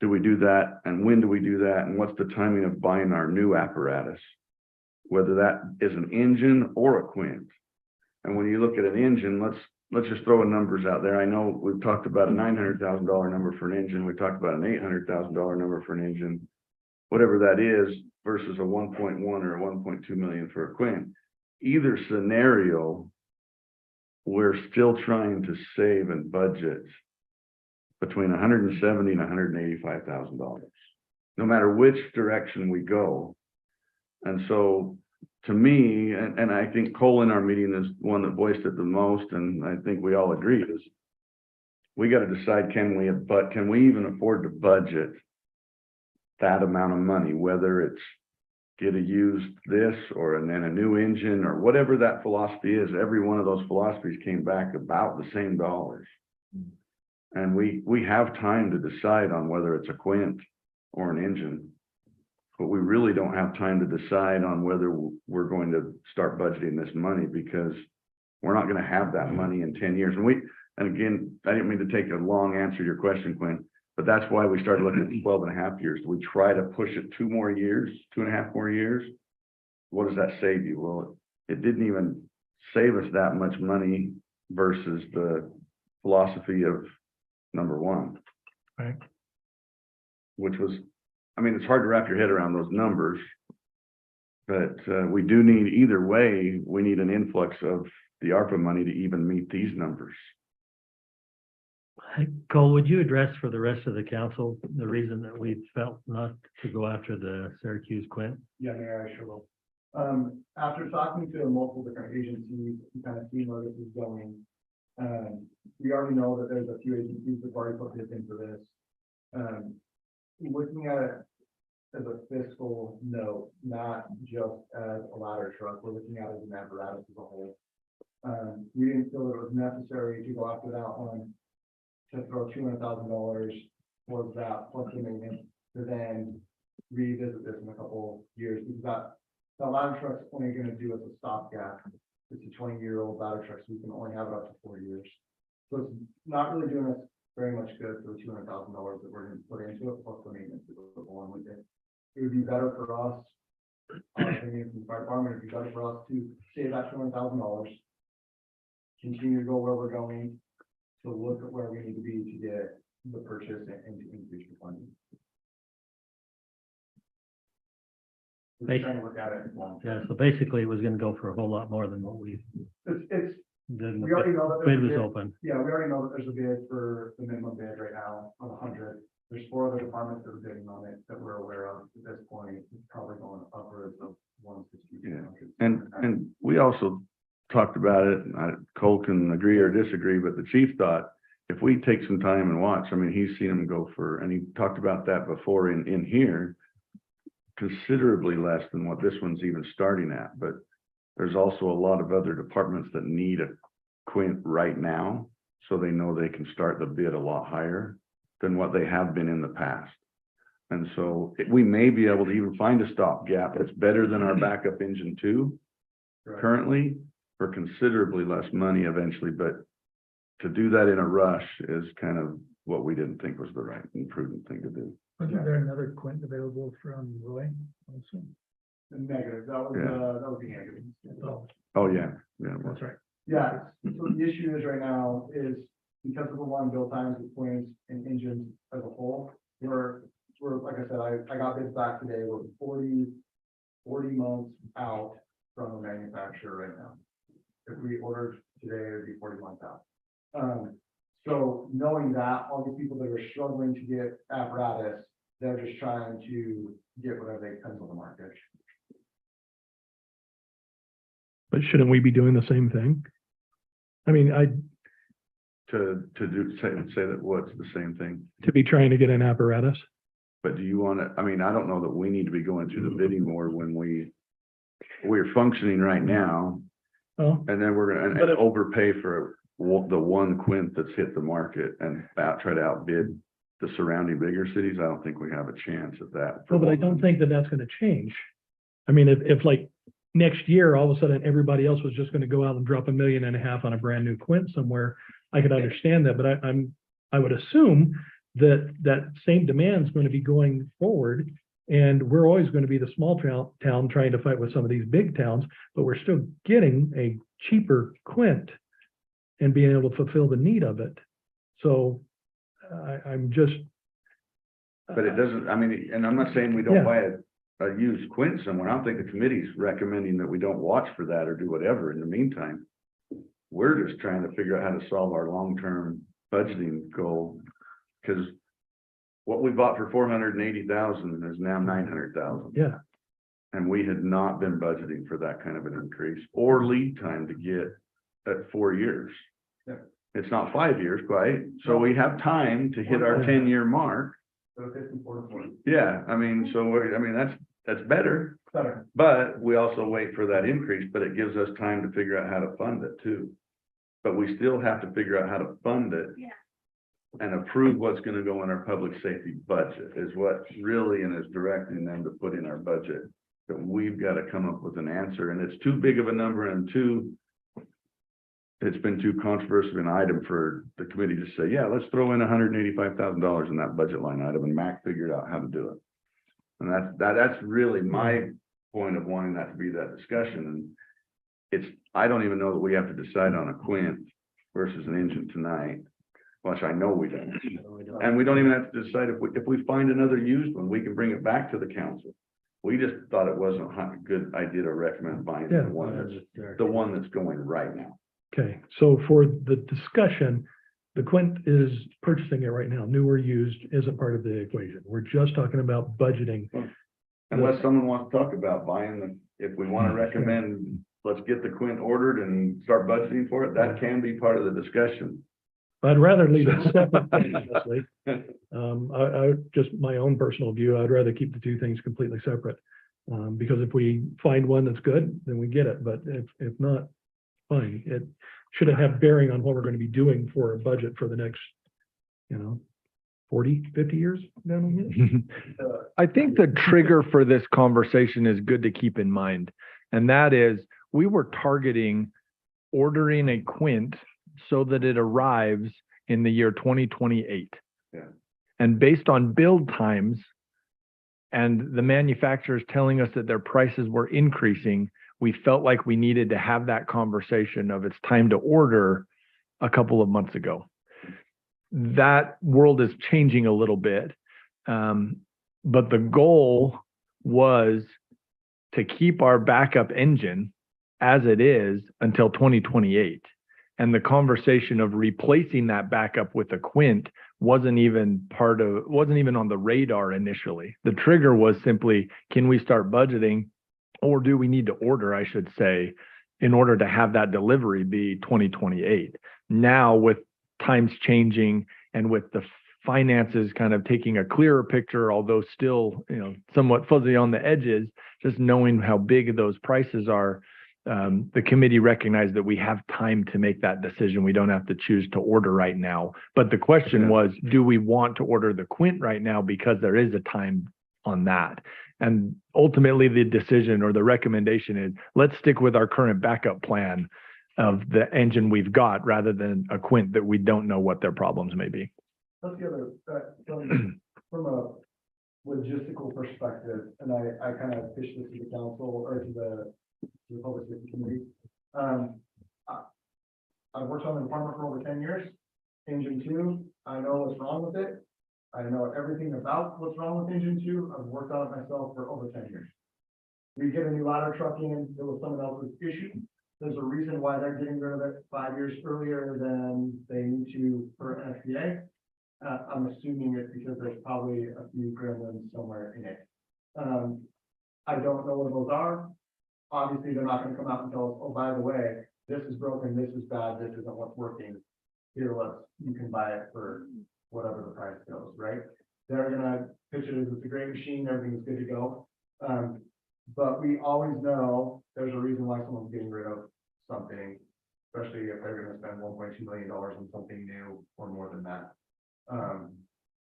Do we do that? And when do we do that? And what's the timing of buying our new apparatus? Whether that is an engine or a Quint. And when you look at an engine, let's just throw numbers out there. I know we've talked about a $900,000 number for an engine. We talked about an $800,000 number for an engine, whatever that is, versus a 1.1 or a 1.2 million for a Quint. Either scenario, we're still trying to save and budget between $170,000 and $185,000, no matter which direction we go. And so, to me, and I think Cole in our meeting is one that voiced it the most, and I think we all agree, is we got to decide, can we even afford to budget that amount of money, whether it's get a used this or then a new engine or whatever that philosophy is. Every one of those philosophies came back about the same dollars. And we have time to decide on whether it's a Quint or an engine, but we really don't have time to decide on whether we're going to start budgeting this money, because we're not going to have that money in 10 years. And again, I didn't mean to take a long answer to your question, Quinn, but that's why we started looking at 12.5 years. We try to push it 2 more years, 2.5 more years. What does that save you? Well, it didn't even save us that much money versus the philosophy of number 1.
Right.
Which was, I mean, it's hard to wrap your head around those numbers. But, we do need, either way, we need an influx of the ARPA money to even meet these numbers.
Cole, would you address for the rest of the council, the reason that we felt not to go after the Syracuse Quint?
Yeah, Mayor, I sure will. After talking to multiple different agencies, and kind of seeing where this is going. We already know that there's a few agencies that have already put bids in for this. Looking at it as a fiscal note, not just as a ladder truck, we're looking at it as an apparatus as a whole. We didn't feel it was necessary to go after that one, to throw $200,000 towards that, plus the maintenance, to then revisit this in a couple years, because that ladder truck's only gonna do as a stopgap. It's a 20-year-old ladder truck, so we can only have it up to 4 years. So it's not really doing us very much good for the $200,000 that we're gonna put into it, plus the maintenance that goes along with it. It would be better for us, our opinion from the fire department, it'd be better for us to save that $200,000, continue to go where we're going, to look at where we need to be to get the purchase and to increase the funding. We're just trying to look at it long term.
Yeah, so basically it was gonna go for a whole lot more than what we
It's,
did.
we already know that
Bid
there's a
was
bid.
open.
Yeah, we already know that there's a bid for the minimum bid right now of 100. There's 4 other departments that are bidding on it that we're aware of at this point. It's probably going upwards of 160.
Yeah. And we also talked about it, and Cole can agree or disagree, but the chief thought, if we take some time and watch, I mean, he's seen them go for, and he talked about that before in here, considerably less than what this one's even starting at, but there's also a lot of other departments that need a Quint right now, so they know they can start the bid a lot higher than what they have been in the past. And so we may be able to even find a stopgap that's better than our backup engine 2 currently, for considerably less money eventually, but to do that in a rush is kind of what we didn't think was the right and prudent thing to do.
Wasn't there another Quint available from Roy also?
Negative, that was,
Yeah.
that was the negative.
Oh, yeah, yeah. well,
That's right.
Yeah, so the issue is right now is because of the long build times with Quints and engines as a whole, we're, like I said, I got bids back today, we're 40 months out from the manufacturer right now. If we ordered today, it would be 40 months out. So knowing that, all these people that are struggling to get apparatus, they're just trying to get whatever they can on the market.
But shouldn't we be doing the same thing? I mean,
To say that what's the same thing,
to be trying to get an apparatus.
but do you want to, I mean, I don't know that we need to be going through the bidding more when we're functioning right now,
Oh,
and then we're
But
gonna
if-
overpay for the one Quint that's hit the market and try to outbid the surrounding bigger cities. I don't think we have a chance at that.
well, but I don't think that that's gonna change. I mean, if like next year, all of a sudden, everybody else was just gonna go out and drop $1.5 million on a brand new Quint somewhere, I could understand that, but I would assume that that same demand is going to be going forward. And we're always going to be the small town trying to fight with some of these big towns, but we're still getting a cheaper Quint and being able to fulfill the need of it. So I'm just.
But it doesn't, I mean, and I'm not saying we
Yeah.
don't buy a used Quint somewhere. I don't think the committee's recommending that we don't watch for that or do whatever in the meantime. We're just trying to figure out how to solve our long-term budgeting goal. Because what we bought for 480,000 is now 900,000.
Yeah,
And we had not been budgeting for that kind of an increase or lead time to get at 4 years.
Yeah.
It's not 5 years quite, so we have time to hit our 10-year mark.
So it's 54
Yeah, I mean, so that's better,
better.
but we also wait for that increase, but it gives us time to figure out how to fund it too. But we still have to figure out how to fund it.
Yeah.
And approve what's gonna go in our public safety budget is what really and is directing them to put in our budget. That we've got to come up with an answer, and it's too big of a number and it's been too controversial an item for the committee to say, yeah, let's throw in $185,000 in that budget line item, and Mac figured out how to do it. And that's really my point of wanting that to be that discussion, and I don't even know that we have to decide on a Quint versus an engine tonight, which I know we don't. And we don't even have to decide if we find another used one, we can bring it back to the council We just thought it wasn't a good idea to recommend buying
Yeah.
the one that's going right now.
Okay, so for the discussion, the Quint is purchasing it right now, new or used isn't part of the equation. We're just talking about budgeting.
Unless someone wants to talk about buying if we want to recommend, let's get the Quint ordered and start budgeting for it, that can be part of the discussion.
I'd rather leave it separate, honestly. I just my own personal view, I'd rather keep the two things completely separate. Because if we find one that's good, then we get it, but if not, fine. It shouldn't have bearing on what we're going to be doing for a budget for the next, 40, 50 years down the road.
I think the trigger for this conversation is good to keep in mind. And that is, we were targeting ordering a Quint so that it arrives in the year 2028.
Yeah.
And based on build times and the manufacturers telling us that their prices were increasing, we felt like we needed to have that conversation of it's time to order a couple of months ago. That world is changing a little bit. But the goal was to keep our backup engine as it is until 2028. And the conversation of replacing that backup with a Quint wasn't even on the radar initially. The trigger was simply, can we start budgeting, or do we need to order, I should say, in order to have that delivery be 2028? Now, with times changing and with the finances kind of taking a clearer picture, although still, somewhat fuzzy on the edges, just knowing how big those prices are, the committee recognized that we have time to make that decision. We don't have to choose to order right now. But the question was, do we want to order the Quint right now because there is a time on that? And ultimately, the decision or the recommendation is, let's stick with our current backup plan of the engine we've got rather than a Quint that we don't know what their problems may be.
That's the other, from a logistical perspective, and I kind of pitched this to the council or to the public safety committee. I've worked on the department for over 10 years. Engine 2, I know what's wrong with it. I know everything about what's wrong with engine 2. I've worked on it myself for over 10 years. We get a new ladder truck in, it was someone else's issue. There's a reason why they're getting rid of it 5 years earlier than they need to for FPA. I'm assuming it's because there's probably a few gremlins somewhere in it. I don't know what those are. Obviously, they're not going to come out and tell us, oh, by the way, this is broken, this is bad, this isn't what's working. Here, you can buy it for whatever the price goes, right? They're gonna pitch it as it's a great machine, everything's good to go. But we always know there's a reason why someone's getting rid of something, especially if they're gonna spend $1.2 million on something new or more than that.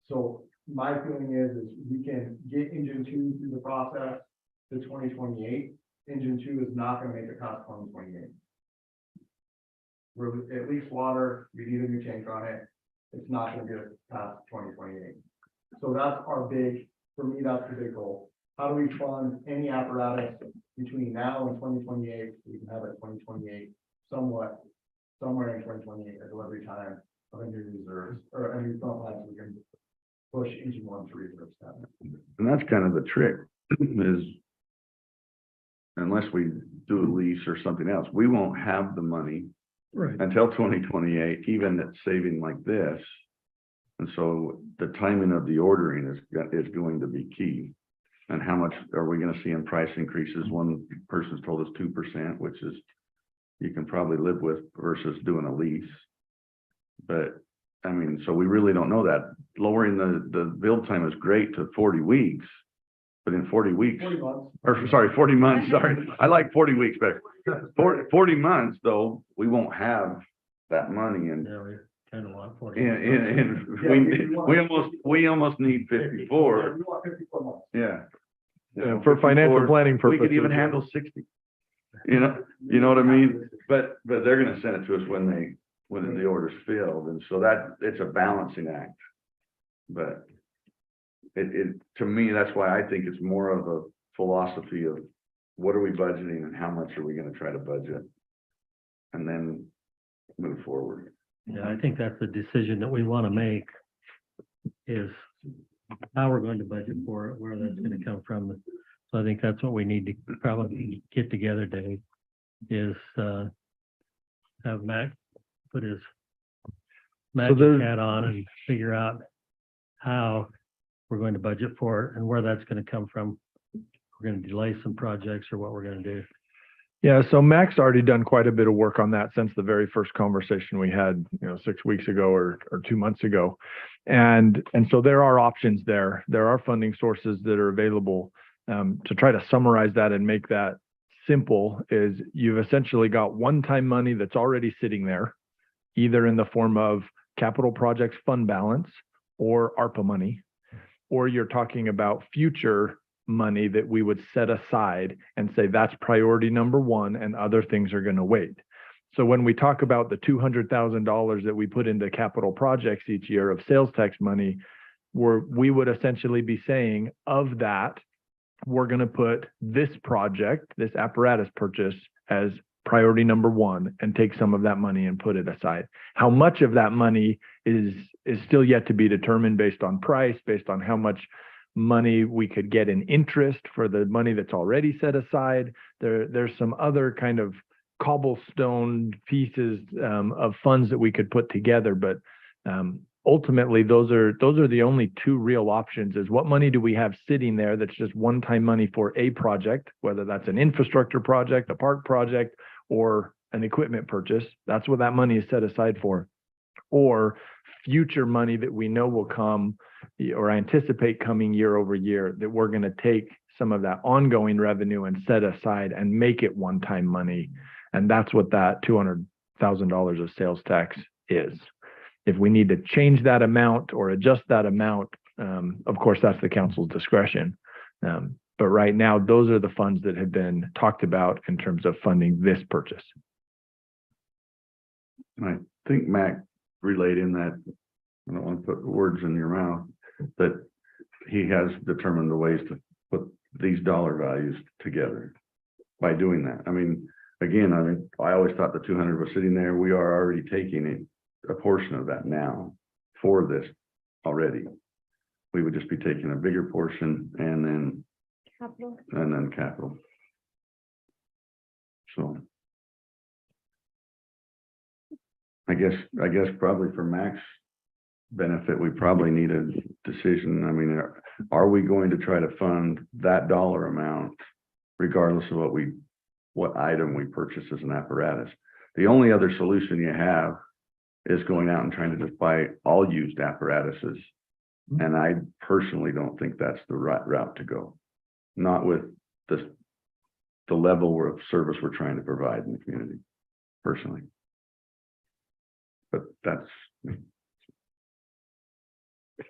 So my feeling is we can get engine 2 through the process to 2028. Engine 2 is not gonna make it past 2028. We're at least water, we need a new tank on it. It's not gonna get past 2028. So that's for me, that's the big goal. How do we fund any apparatus between now and 2028? We can have it 2028, somewhere in 2028, a delivery time of a new reserves or a new front line, so we can push engine 1 to reserve status.
And that's kind of the trick is unless we do a lease or something else, we won't have the money
Right.
until 2028, even at saving like this. And so the timing of the ordering is going to be key. And how much are we going to see in price increases? One person's told us 2%, which is you can probably live with versus doing a lease. But I mean, so we really don't know that. Lowering the build time is great to 40 weeks, but in 40 weeks,
40 months.
or sorry, 40 months, sorry. I like 40 weeks better. 40 months though, we won't have that money and
Yeah, we kind of want 40.
we almost need 54.
We want 54 months.
Yeah.
For financial planning
We
purposes.
could even handle 60. You know what I mean? But they're gonna send it to us when the order's filled, and so it's a balancing act. But to me, that's why I think it's more of a philosophy of what are we budgeting and how much are we gonna try to budget? And then move forward.
Yeah, I think that's the decision that we want to make is how we're going to budget for it, where that's going to come from. So I think that's what we need to probably get together, Dave, is, have Mac put his magic
there's-
hat on and figure out how we're going to budget for it and where that's gonna come from. We're gonna delay some projects or what we're gonna do.
Yeah, so Mac's already done quite a bit of work on that since the very first conversation we had, 6 weeks ago or 2 months ago. And so there are options there. There are funding sources that are available. To try to summarize that and make that simple is you've essentially got one-time money that's already sitting there, either in the form of capital projects fund balance or ARPA money, or you're talking about future money that we would set aside and say that's priority number one and other things are going to wait. So when we talk about the $200,000 that we put into capital projects each year of sales tax money, we would essentially be saying of that, we're going to put this project, this apparatus purchase as priority number one and take some of that money and put it aside. How much of that money is still yet to be determined based on price, based on how much money we could get in interest for the money that's already set aside. There's some other kind of cobblestone pieces of funds that we could put together, but ultimately those are the only two real options. Is what money do we have sitting there that's just one-time money for a project, whether that's an infrastructure project, a park project, or an equipment purchase. That's what that money is set aside for. Or future money that we know will come or anticipate coming year over year, that we're going to take some of that ongoing revenue and set aside and make it one-time money. And that's what that $200,000 of sales tax is. If we need to change that amount or adjust that amount, of course, that's the council's discretion. But right now, those are the funds that have been talked about in terms of funding this purchase.
And I think Mac relayed in that, I don't want to put words in your mouth, that he has determined the ways to put these dollar values together by doing that. I mean, again, I always thought the 200 was sitting there. We are already taking a portion of that now for this already. We would just be taking a bigger portion and then capital. So I guess probably for Mac's benefit, we probably need a decision. I mean, are we going to try to fund that dollar amount regardless of what item we purchase as an apparatus? The only other solution you have is going out and trying to just buy all used apparatuses. And I personally don't think that's the right route to go. Not with the level of service we're trying to provide in the community, personally. But that's me.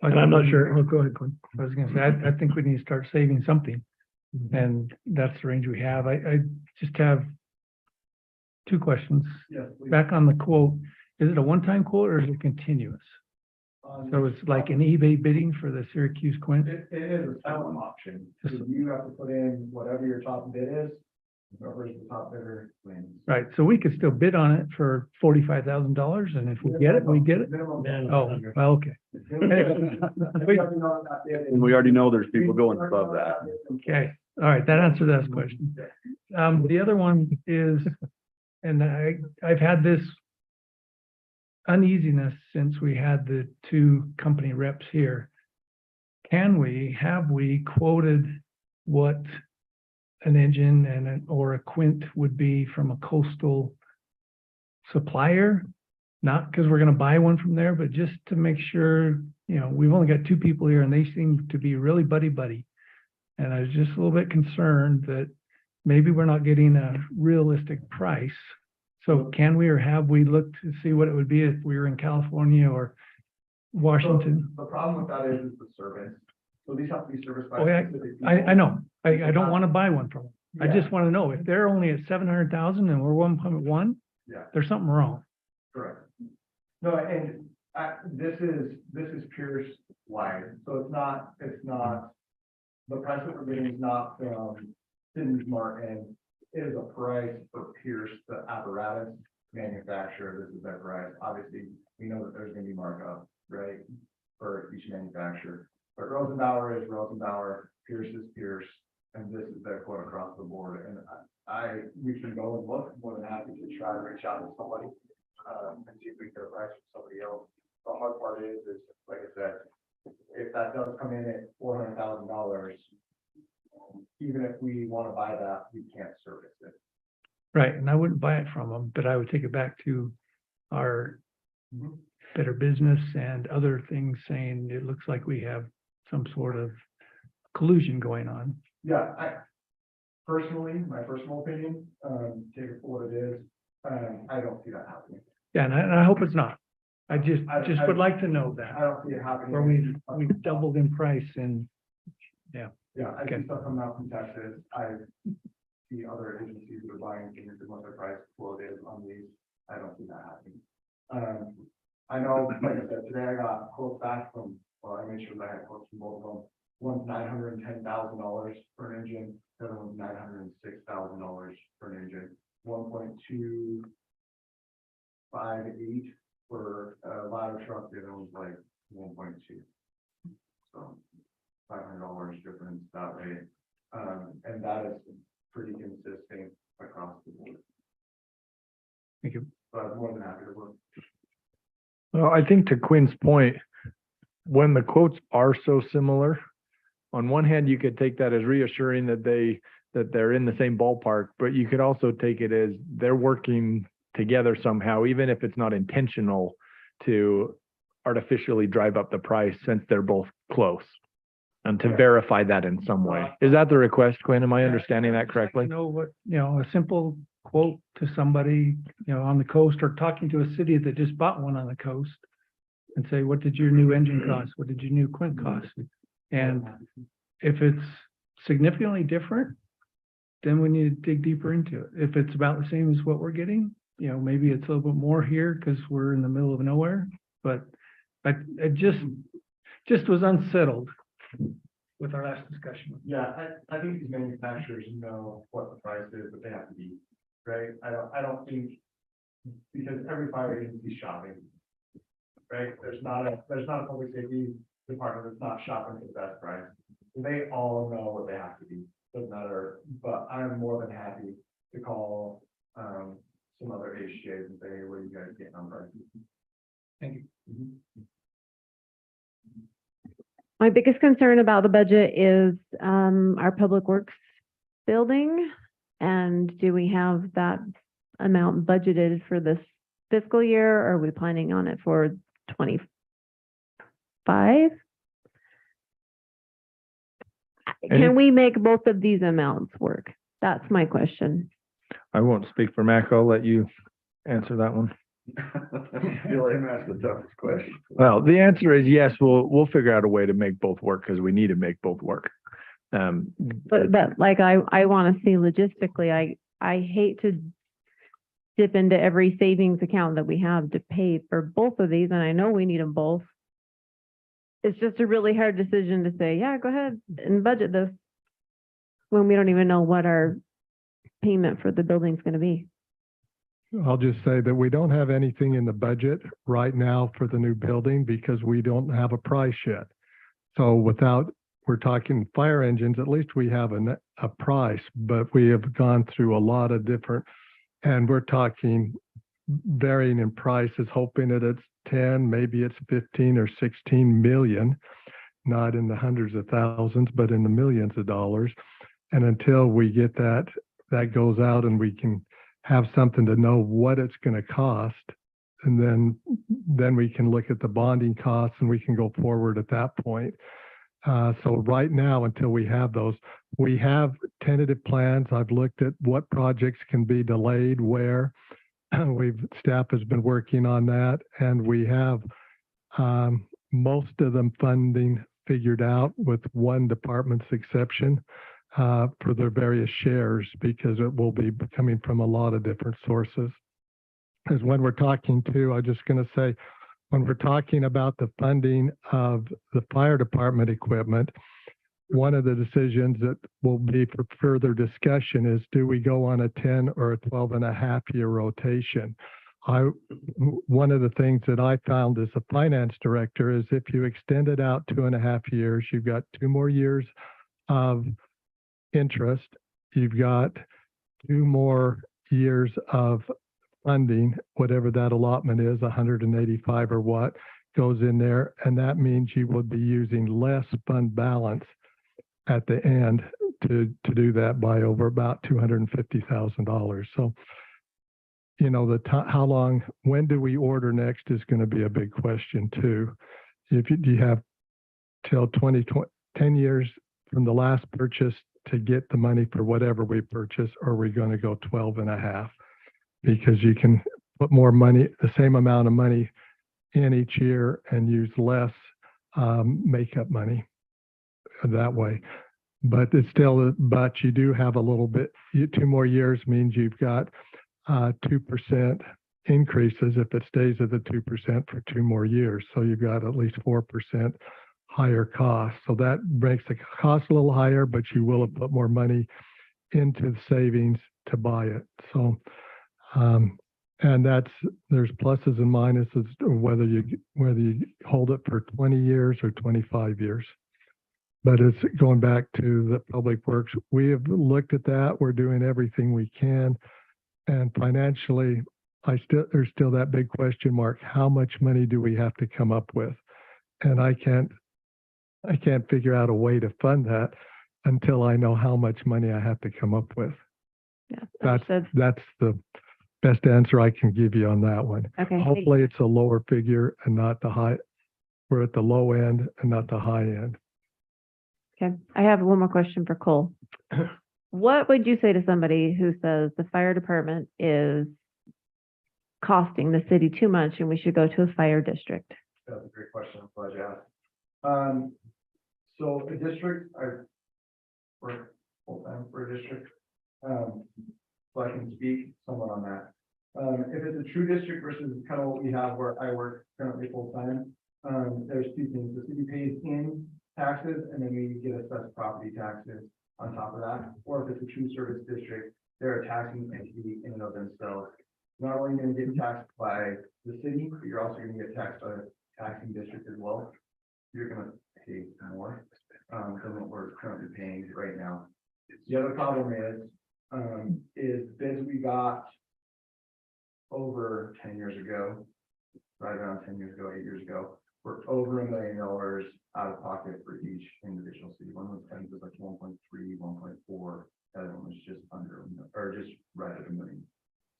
And I'm not sure. Oh, go ahead, Glenn.
I was gonna say, I think we need to start saving something, and that's the range we have. I just have two questions.
Yes, please.
Back on the quote, is it a one-time quote or is it continuous? So it's like an eBay bidding for the Syracuse Quint?
It is a settlement option. So you have to put in whatever your top bid is. Whoever's the top bidder wins.
Right, so we could still bid on it for $45,000, and if we get it, we get it?
Minimum.
Oh, well, okay.
And we already know there's people going above that.
Okay, all right, that answered that question. The other one is, and I've had this uneasiness since we had the two company reps here. Have we quoted what an engine or a Quint would be from a coastal supplier? Not because we're going to buy one from there, but just to make sure, we've only got two people here and they seem to be really buddy. And I was just a little bit concerned that maybe we're not getting a realistic price. So can we, or have we looked to see what it would be if we were in California or Washington?
The problem with that is the service. So these have to be serviced by.
Oh, yeah,
specific
I
people.
know. I don't want to buy one from them. I
Yeah.
just want to know if they're only at 700,000 and we're 1.1,
Yeah.
there's something wrong.
Correct. No, and this is Pierce wide, so it's not, the price that we're getting is not from Sidney's Martin. It is a price for Pierce, the apparatus manufacturer. This is their price. Obviously, we know that there's gonna be markup, right? For each manufacturer, but Rosenbauer is Rosenbauer, Pierce is Pierce. And this is their quote across the board, and we can go and look, more than happy to try to reach out to somebody, and see if we can get a price from somebody else. The hard part is, like I said, if that does come in at $400,000, even if we want to buy that, we can't service it.
Right, and I wouldn't buy it from them, but I would take it back to our Better Business and other things saying it looks like we have some sort of collusion going on.
Yeah, personally, my personal opinion, take it for what it is, I don't see that happening.
Yeah, and I hope it's not. I just would like to know
I
that,
don't see it happening.
where we've doubled in price and,
Yeah, I see stuff coming out from Texas. I see other agencies that are buying things at what their price quote is on these. I don't see that happening. I know, like I said, today I got quotes back from, well, I made sure that I had quotes from both of them. One's $910,000 for an engine, the other one's $906,000 for an engine. 1.258 for a ladder truck, the other one's like 1.2. So $500 difference that way. And that is pretty consistent across the board.
Thank you.
But I'm more than happy to work.
Well, I think to Quinn's point, when the quotes are so similar, on one hand, you could take that as reassuring that they're in the same ballpark, but you could also take it as they're working together somehow, even if it's not intentional, to artificially drive up the price since they're both close. And to verify that in some way. Is that the request, Quinn? Am I understanding that correctly?
You know what, a simple quote to somebody, on the coast, or talking to a city that just bought one on the coast and say, what did your new engine cost? What did your new Quint cost? And if it's significantly different, then we need to dig deeper into it. If it's about the same as what we're getting, maybe it's a little bit more here because we're in the middle of nowhere, but I just was unsettled with our last discussion.
Yeah, I think these manufacturers know what the price is, but they have to be, right? I don't think, because every fire agency is shopping, right? There's not a public safety department that's not shopping for the best price. They all know what they have to be, doesn't matter, but I'm more than happy to call, some other HGAs and say, hey, what are you guys getting on prices?
Thank you.
My biggest concern about the budget is our public works building. And do we have that amount budgeted for this fiscal year? Or are we planning on it for 25? Can we make both of these amounts work? That's my question.
I won't speak for Mac. I'll let you answer that one.
You let him ask the toughest question.
Well, the answer is yes, we'll figure out a way to make both work because we need to make both work.
But like I want to see logistically, I hate to dip into every savings account that we have to pay for both of these, and I know we need them both. It's just a really hard decision to say, yeah, go ahead and budget this when we don't even know what our payment for the building's going to be.
I'll just say that we don't have anything in the budget right now for the new building because we don't have a price yet. So we're talking fire engines, at least we have a price, but we have gone through a lot of different, and we're talking varying in prices, hoping that it's 10, maybe it's 15 or 16 million, not in the hundreds of thousands, but in the millions of dollars. And until we get that goes out and we can have something to know what it's going to cost, and then we can look at the bonding costs and we can go forward at that point. So right now, until we have those, we have tentative plans. I've looked at what projects can be delayed where. Staff has been working on that, and we have most of them funding figured out with one department's exception for their various shares, because it will be coming from a lot of different sources. Because when we're talking to, I'm just going to say, when we're talking about the funding of the fire department equipment, one of the decisions that will be for further discussion is, do we go on a 10 or a 12.5-year rotation? One of the things that I found as a finance director is if you extend it out 2.5 years, you've got 2 more years of
interest. You've got 2 more years of funding, whatever that allotment is, 185 or what, goes in there. And that means you will be using less fund balance at the end to do that by over about $250,000. So, you know, how long, when do we order next is going to be a big question too. If you have till 10 years from the last purchase to get the money for whatever we purchase, or are we going to go 12 and a half? Because you can put more money, the same amount of money in each year and use less makeup money that way. But it's still, but you do have a little bit, 2 more years means you've got 2% increases if it stays at the 2% for 2 more years. So you've got at least 4% higher cost. So that makes the cost a little higher, but you will have put more money into the savings to buy it. So, and there's pluses and minuses whether you hold it for 20 years or 25 years. But it's going back to the Public Works. We have looked at that. We're doing everything we can. And financially, there's still that big question mark. How much money do we have to come up with? And I can't figure out a way to fund that until I know how much money I have to come up with.
Yeah,
That's the best answer I can give you on that one.
okay.
Hopefully it's a lower figure and not the high. We're at the low end and not the high end.
Okay, I have one more question for Cole. What would you say to somebody who says the fire department is costing the city too much and we should go to a fire district?
That's a great question. I'm glad you asked. So a district, I work full-time for a district. So I can speak somewhat on that. If it's a true district versus kind of what we have where I work currently full-time, there's 2 things. The city pays in taxes and then we get assessed property taxes on top of that. Or if it's a true service district, they're a taxing entity in and of themselves. Not only going to get taxed by the city, but you're also going to get taxed by the taxing district as well. You're going to pay more than what we're currently paying right now. The other problem is bids we got over 10 years ago, right around 10 years ago, 8 years ago, were over $1 million out of pocket for each individual city. One was, I think, was like 1.3, 1.4. The other one was just under, or just right at $1 million.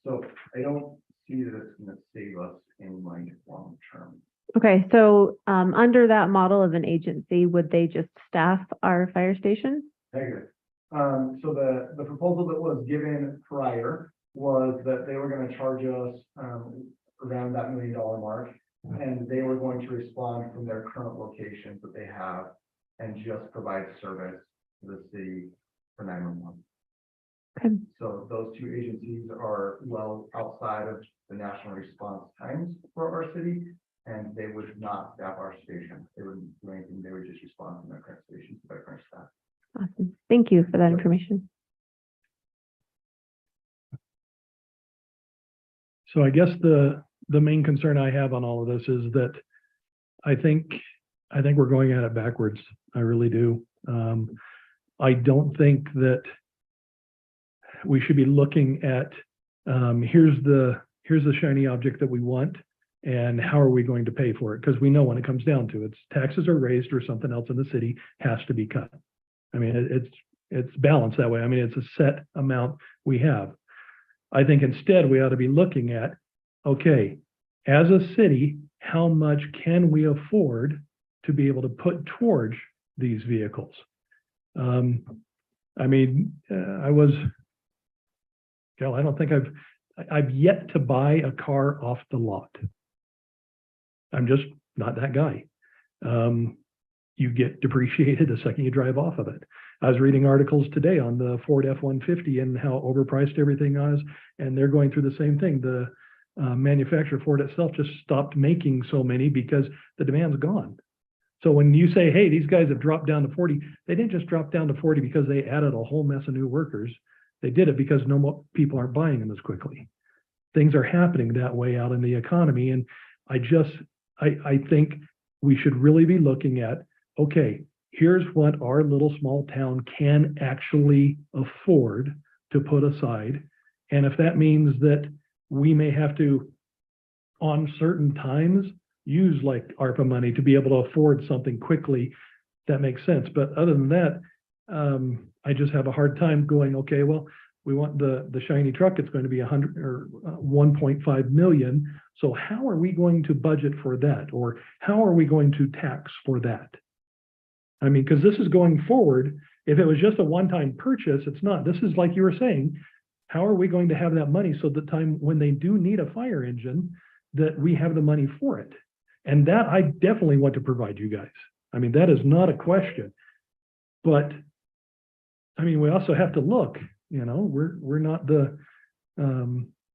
So I don't see that it's going to save us any money long term.
Okay, so under that model of an agency, would they just staff our fire station?
Negative. So the proposal that was given prior was that they were going to charge us around that $1 million mark, and they were going to respond from their current locations that they have and just provide service to the city for 911.
Okay.
So those 2 agencies are well outside of the national response times for our city, and they would not staff our station. They wouldn't do anything. They would just respond from their current stations to their current staff.
Awesome. Thank you for that information.
So I guess the main concern I have on all of this is that I think we're going at it backwards. I really do. I don't think that we should be looking at here's the shiny object that we want and how are we going to pay for it? Because we know when it comes down to it, taxes are raised or something else in the city has to be cut. I mean, it's balanced that way. I mean, it's a set amount we have. I think instead we ought to be looking at, okay, as a city, how much can we afford to be able to put towards these vehicles? I mean, I don't think I've yet to buy a car off the lot. I'm just not that guy. You get depreciated the second you drive off of it. I was reading articles today on the Ford F-150 and how overpriced everything is, and they're going through the same thing. The manufacturer Ford itself just stopped making so many because the demand's gone. So when you say, hey, these guys have dropped down to 40, they didn't just drop down to 40 because they added a whole mess of new workers. They did it because no more people aren't buying them as quickly. Things are happening that way out in the economy. And I think we should really be looking at, okay, here's what our little small town can actually afford to put aside. And if that means that we may have to, on certain times, use like ARPA money to be able to afford something quickly, that makes sense. But other than that, I just have a hard time going, okay, well, we want the shiny truck, it's going to be 100 or 1.5 million. So how are we going to budget for that? Or how are we going to tax for that? I mean, because this is going forward. If it was just a one-time purchase, it's not. This is like you were saying, how are we going to have that money so the time when they do need a fire engine, that we have the money for it? And that I definitely want to provide you guys. I mean, that is not a question. But I mean, we also have to look, you know, we're not the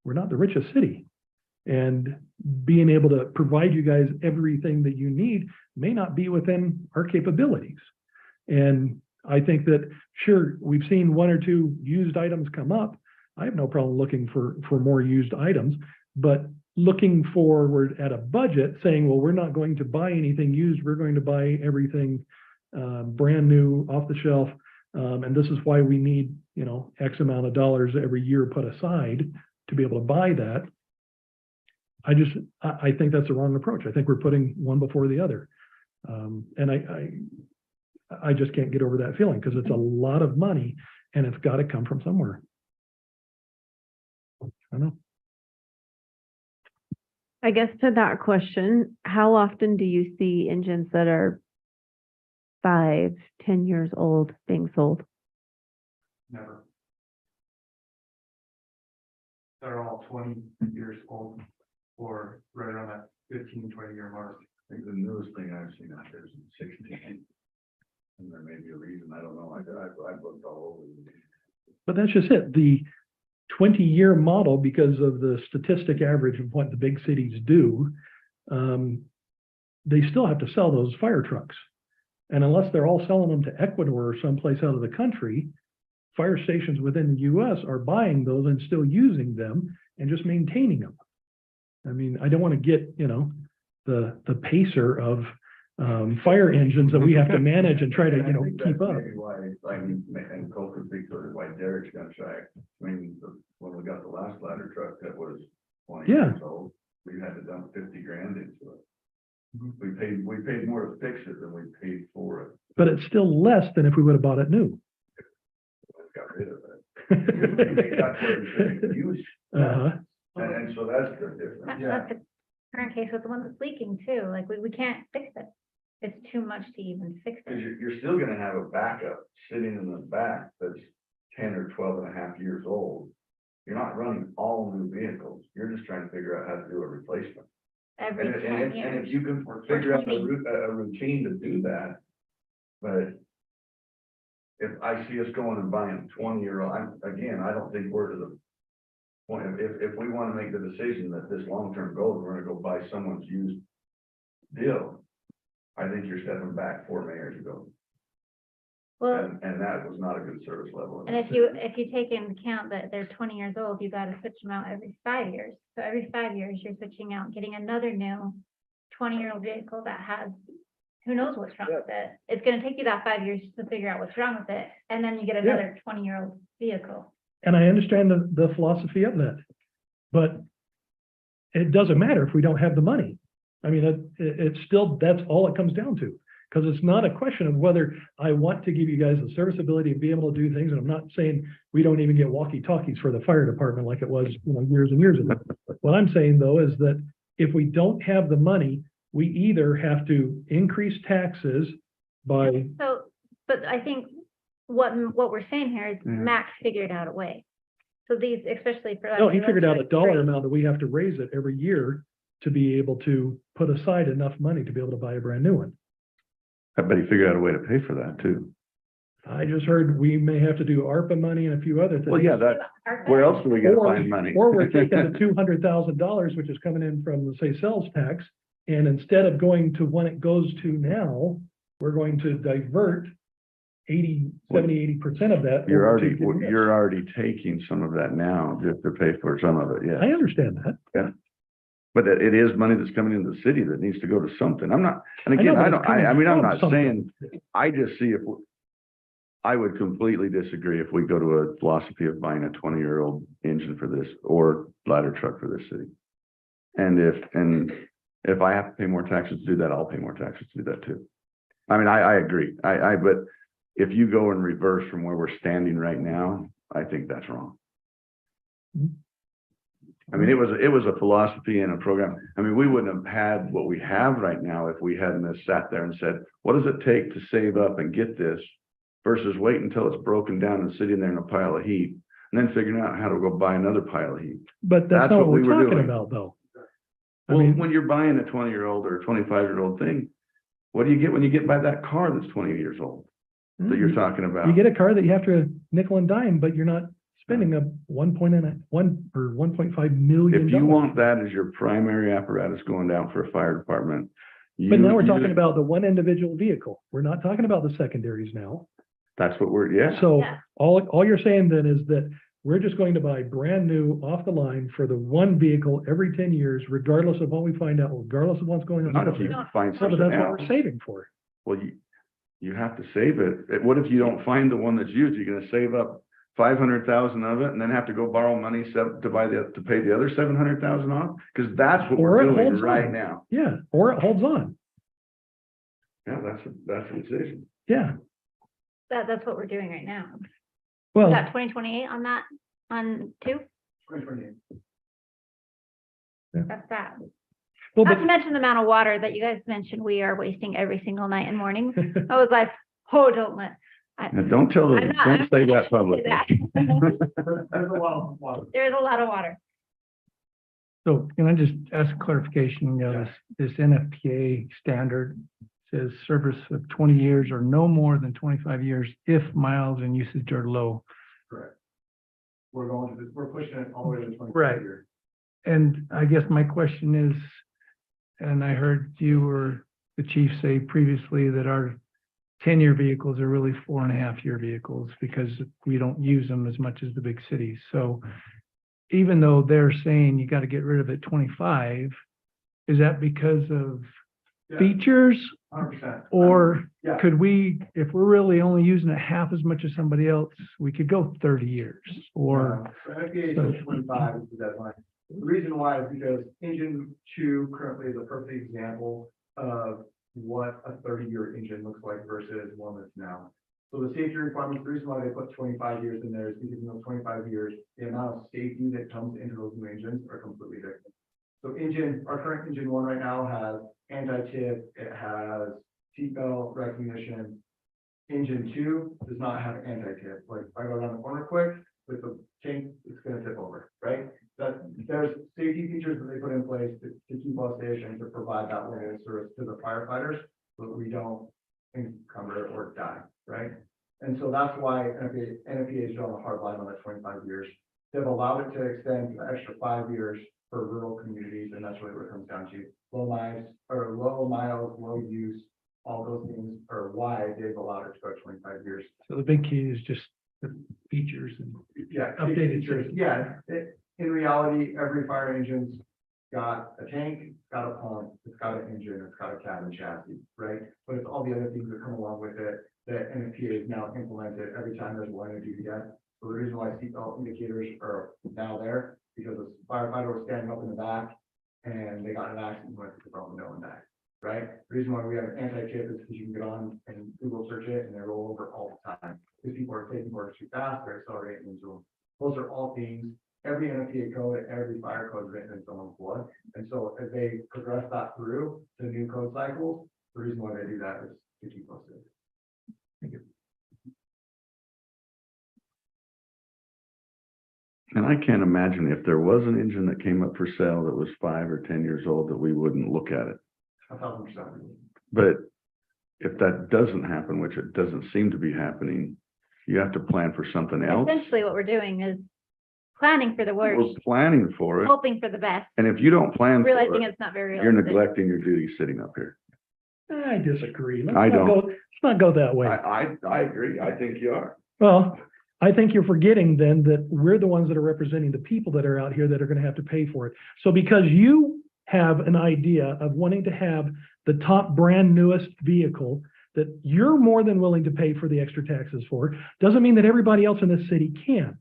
richest city. And being able to provide you guys everything that you need may not be within our capabilities. And I think that, sure, we've seen one or two used items come up. I have no problem looking for more used items, but looking forward at a budget saying, well, we're not going to buy anything used. We're going to buy everything brand new off the shelf. And this is why we need, you know, X amount of dollars every year put aside to be able to buy that. I think that's the wrong approach. I think we're putting one before the other. And I just can't get over that feeling because it's a lot of money and it's got to come from somewhere. I don't know.
I guess to that question, how often do you see engines that are 5, 10 years old being sold?
Never. They're all 20 years old or right around that 15-20 year mark.
I think the newest thing I've seen out there is 16. And there may be a reason, I don't know. I've looked all over.
But that's just it. The 20-year model, because of the statistic average of what the big cities do, they still have to sell those fire trucks. And unless they're all selling them to Ecuador or someplace out of the country, fire stations within the US are buying those and still using them and just maintaining them. I mean, I don't want to get, you know, the pacer of fire engines that we have to manage and try to, you know, keep up.
Maybe why, and Cole could speak to it, why Derek's gun shy. I mean, when we got the last ladder truck that was 20
Yeah.
years old, we had to dump 50 grand into it. We paid more to fix it than we paid for it.
But it's still less than if we would have bought it new.
We got rid of it. That's what we used.
Uh-huh.
And so that's the difference.
Yeah.
That's the current case with the one that's leaking too, like we can't fix it. It's too much to even fix
Because
it.
you're still gonna have a backup sitting in the back that's 10 or 12 and a half years old. You're not running all new vehicles. You're just trying to figure out how to do a replacement.
Every
And
10
if
years.
you can figure out
20.
a routine to do that, but if I see us going and buying 20-year-old, I don't think we're to the point of, if we want to make the decision that this long-term goal, we're gonna go buy someone's used deal, I think you're stepping back 4 mayors ago.
Well,
And that was not a good service level.
and if you take into account that they're 20 years old, you got to switch them out every 5 years. So every 5 years, you're switching out, getting another new 20-year-old vehicle that has, who knows what's wrong with it. It's going to take you that 5 years to figure out what's wrong with it. And then you get another 20-year-old vehicle.
And I understand the philosophy of that, but it doesn't matter if we don't have the money. I mean, it's still, that's all it comes down to. Because it's not a question of whether I want to give you guys the serviceability and be able to do things. And I'm not saying we don't even get walkie-talkies for the fire department like it was, you know, years and years ago. What I'm saying though is that if we don't have the money, we either have to increase taxes by,
So, but I think what we're saying here is
Yeah.
Max figured out a way. So these, especially for.
no, he figured out a dollar
amount.
amount that we have to raise it every year to be able to put aside enough money to be able to buy a brand new one.
I bet he figured out a way to pay for that too.
I just heard we may have to do ARPA money and a few other things.
Well, yeah, where else do we gotta find money?
Or we're taking the $200,000, which is coming in from the, say, sales tax, and instead of going to when it goes to now, we're going to divert 80% of that.
You're
over to getting this.
you're already taking some of that now just to pay for some of it, yeah.
I understand that.
Yeah. But it is money that's coming into the city that needs to go to something. I'm not, and
I know,
again,
but
I
it's
don't,
coming
I mean, I'm
from
not
something.
saying, I just see if, I would completely disagree if we go to a philosophy of buying a 20-year-old engine for this or ladder truck for this city. And if I have to pay more taxes to do that, I'll pay more taxes to do that too. I mean, I agree. But if you go in reverse from where we're standing right now, I think that's wrong. I mean, it was a philosophy and a program. I mean, we wouldn't have had what we have right now if we hadn't have sat there and said, what does it take to save up and get this versus wait until it's broken down and sitting there in a pile of heat and then figuring out how to go buy another pile of heat.
But that's
That's
not
what
what
we
we're
were
talking
doing.
about, though. I
Well,
mean,
when you're buying a 20-year-old or a 25-year-old thing, what do you get when you get by that car that's 20 years old that you're talking about?
you get a car that you have to nickel and dime, but you're not spending a 1.5 million.
If you want that as your primary apparatus going down for a fire department.
But now we're
you-
talking about the one individual vehicle. We're not talking about the secondaries now.
That's what we're, yeah.
So
Yeah.
all you're saying then is that we're just going to buy brand new off the line for the one vehicle every 10 years, regardless of what we find out, regardless of what's going on.
Not if you can find
So, but
something
that's what
else.
we're saving for.
Well, you have to save it. What if you don't find the one that's used? You're gonna save up 500,000 of it and then have to go borrow money to pay the other 700,000 off? Because that's what
Or
we're
it
doing
holds
right
on.
now.
Yeah, or it holds on.
Yeah, that's a decision.
Yeah,
That's what we're doing right now.
well,
Is that 2028 on that, on two?
2028.
That's sad.
well,
Not
but
to mention the amount of water that you guys mentioned we are wasting every single night and morning. I was like, oh, don't let.
Now, don't tell them,
I'm not-
don't
I'm
say
not
that
gonna
publicly.
There's a lot of water.
There's a lot of water.
So can I just ask clarification, this NFPA standard says service of 20 years or no more than 25 years if miles and usage are low.
Correct. We're pushing it all the way to 25
Right.
years.
And I guess my question is, and I heard you or the chief say previously that our 10-year vehicles are really 4.5-year vehicles because we don't use them as much as the big cities. So even though they're saying you got to get rid of it 25, is that because of
Yeah,
features?
100%.
Or
Yeah.
could we, if we're really only using it half as much as somebody else, we could go 30 years or,
NFPA says 25 is the deadline. The reason why is because engine 2 currently is a perfect example of what a 30-year engine looks like versus one that's now. So the safety requirements, the reason why they put 25 years in there is because in those 25 years, the amount of safety that comes into those new engines are completely different. So our current engine 1 right now has anti-tip, it has seatbelt recognition. Engine 2 does not have anti-tip. Like if I go around the corner quick with the tank, it's gonna tip over, right? There's safety features that they put in place to keep us safe and to provide that level of service to the firefighters so that we don't encumber or die, right? And so that's why NFPA is drawn a hard line on that 25 years. They've allowed it to extend the extra 5 years for rural communities, and that's really what it comes down to. Low miles, low use, all those things are why they've allowed it to go 25 years.
so the big key is just the features and
Yeah.
Updated
features. Yeah, in reality, every fire engine's got a tank, it's got a pump, it's got an engine, it's got a cabin chassis, right? But it's all the other things that come along with it that NFPA has now implemented every time there's one in DPS. So the reason why seatbelt indicators are now there, because a firefighter was standing up in the back and they got in an accident and went to the front window and died, right? The reason why we have an anti-tip is because you can get on and Google search it and they roll over all the time. Because people are taking work too fast, they're accelerating into them. Those are all things, every NFPA code, every fire code is written in someone's blood. And so as they progress that through to new code cycles, the reason why they do that is to keep us safe.
And I can't imagine if there was an engine that came up for sale that was 5 or 10 years old, that we wouldn't look at it.
1,000%.
But if that doesn't happen, which it doesn't seem to be happening, you have to plan for something else.
Essentially, what we're doing is planning for the
We're
worst,
planning for it.
hoping for the best,
And if you don't plan
realizing
for it,
it's not very
you're
realistic.
neglecting your duty sitting up here.
I disagree. Let's
I
not
don't.
go- Let's not go that way.
I agree. I think you are.
Well, I think you're forgetting then that we're the ones that are representing the people that are out here that are gonna have to pay for it. So because you have an idea of wanting to have the top brand newest vehicle that you're more than willing to pay for the extra taxes for, doesn't mean that everybody else in this city can.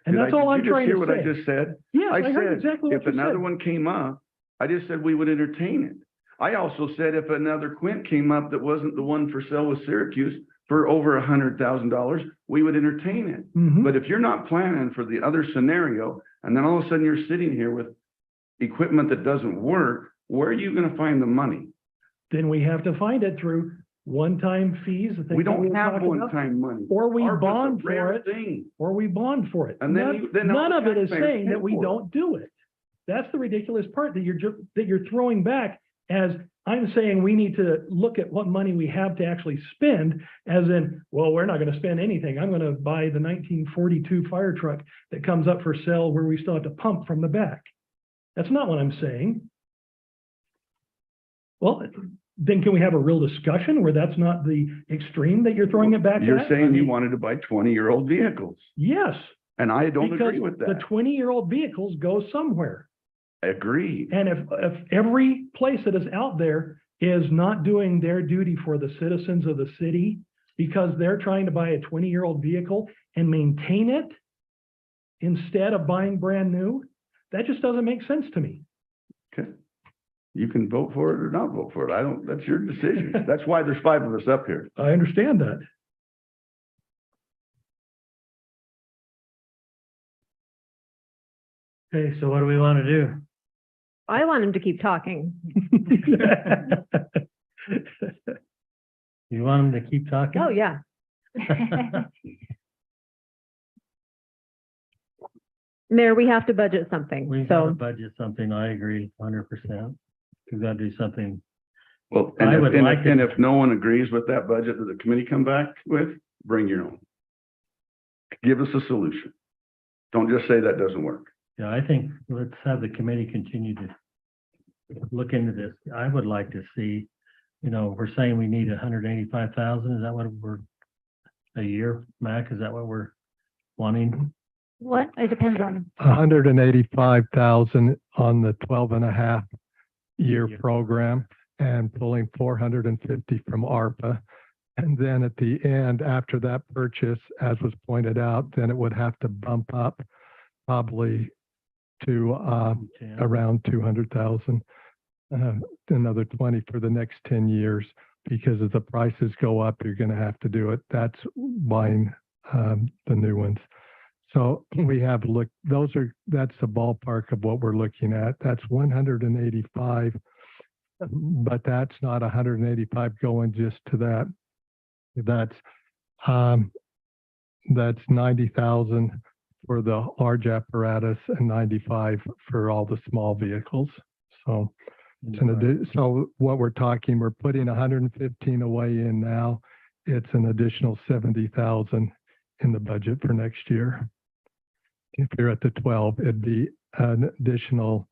And that's all I'm trying
Hear
to
what I
say.
just said?
Yes,
I
I heard
said,
exactly what
if
you
another
said.
one came up, I just said we would entertain it. I also said if another Quint came up that wasn't the one for sale with Syracuse for over $100,000, we would entertain it.
Mhm.
But if you're not planning for the other scenario, and then all of a sudden you're sitting here with equipment that doesn't work, where are you gonna find the money?
Then we have to find it through one-time fees. the things
We
that
don't
were
have
talking about,
one-time money.
Or we
ARPA's a
bond for
rare
it,
thing.
or we bond for it.
And then
None
all
of it is
taxpayers
saying
pay
that we
for it.
don't do it. That's the ridiculous part that you're throwing back as I'm saying we need to look at what money we have to actually spend, as in, well, we're not gonna spend anything. I'm gonna buy the 1942 fire truck that comes up for sale where we still have to pump from the back. That's not what I'm saying. Well, then can we have a real discussion where that's not the extreme that you're throwing it back
You're
at?
saying you wanted to buy 20-year-old vehicles,
Yes,
and I don't
because
agree with
the
that.
20-year-old vehicles go somewhere.
I agree.
And if every place that is out there is not doing their duty for the citizens of the city because they're trying to buy a 20-year-old vehicle and maintain it instead of buying brand new, that just doesn't make sense to me.
Okay. You can vote for it or not vote for it. That's your decision. That's why there's 5 of us up here.
I understand that.
Okay, so what do we want to do?
I want him to keep talking.
You want them to keep talking?
Oh, yeah. Mayor, we have to budget something,
We've got to
so
budget something, I agree, 100%. We've got to do something.
Well,
I would like
and
it-
if no one agrees with that budget that the committee come back with, bring your own. Give us a solution. Don't just say that doesn't work.
Yeah, I think let's have the committee continue to look into this. I would like to see, we're saying we need 185,000. Is that what we're, a year, Mac? Is that what we're wanting?
What? It depends on,
185,000 on the 12.5-year
Yeah.
program and pulling 450 from ARPA. And then at the end, after that purchase, as was pointed out, then it would have to bump up probably to
Yeah.
around 200,000, another 20 for the next 10 years. Because as the prices go up, you're going to have to do it. That's buying the new ones. So we have looked, that's the ballpark of what we're looking at. That's 185, but that's not 185 going just to that. That's 90,000 for the large apparatus and 95 for all the small vehicles. So so what we're talking, we're putting 115 away in now. It's an additional 70,000 in the budget for next year. If you're at the 12, it'd be an additional,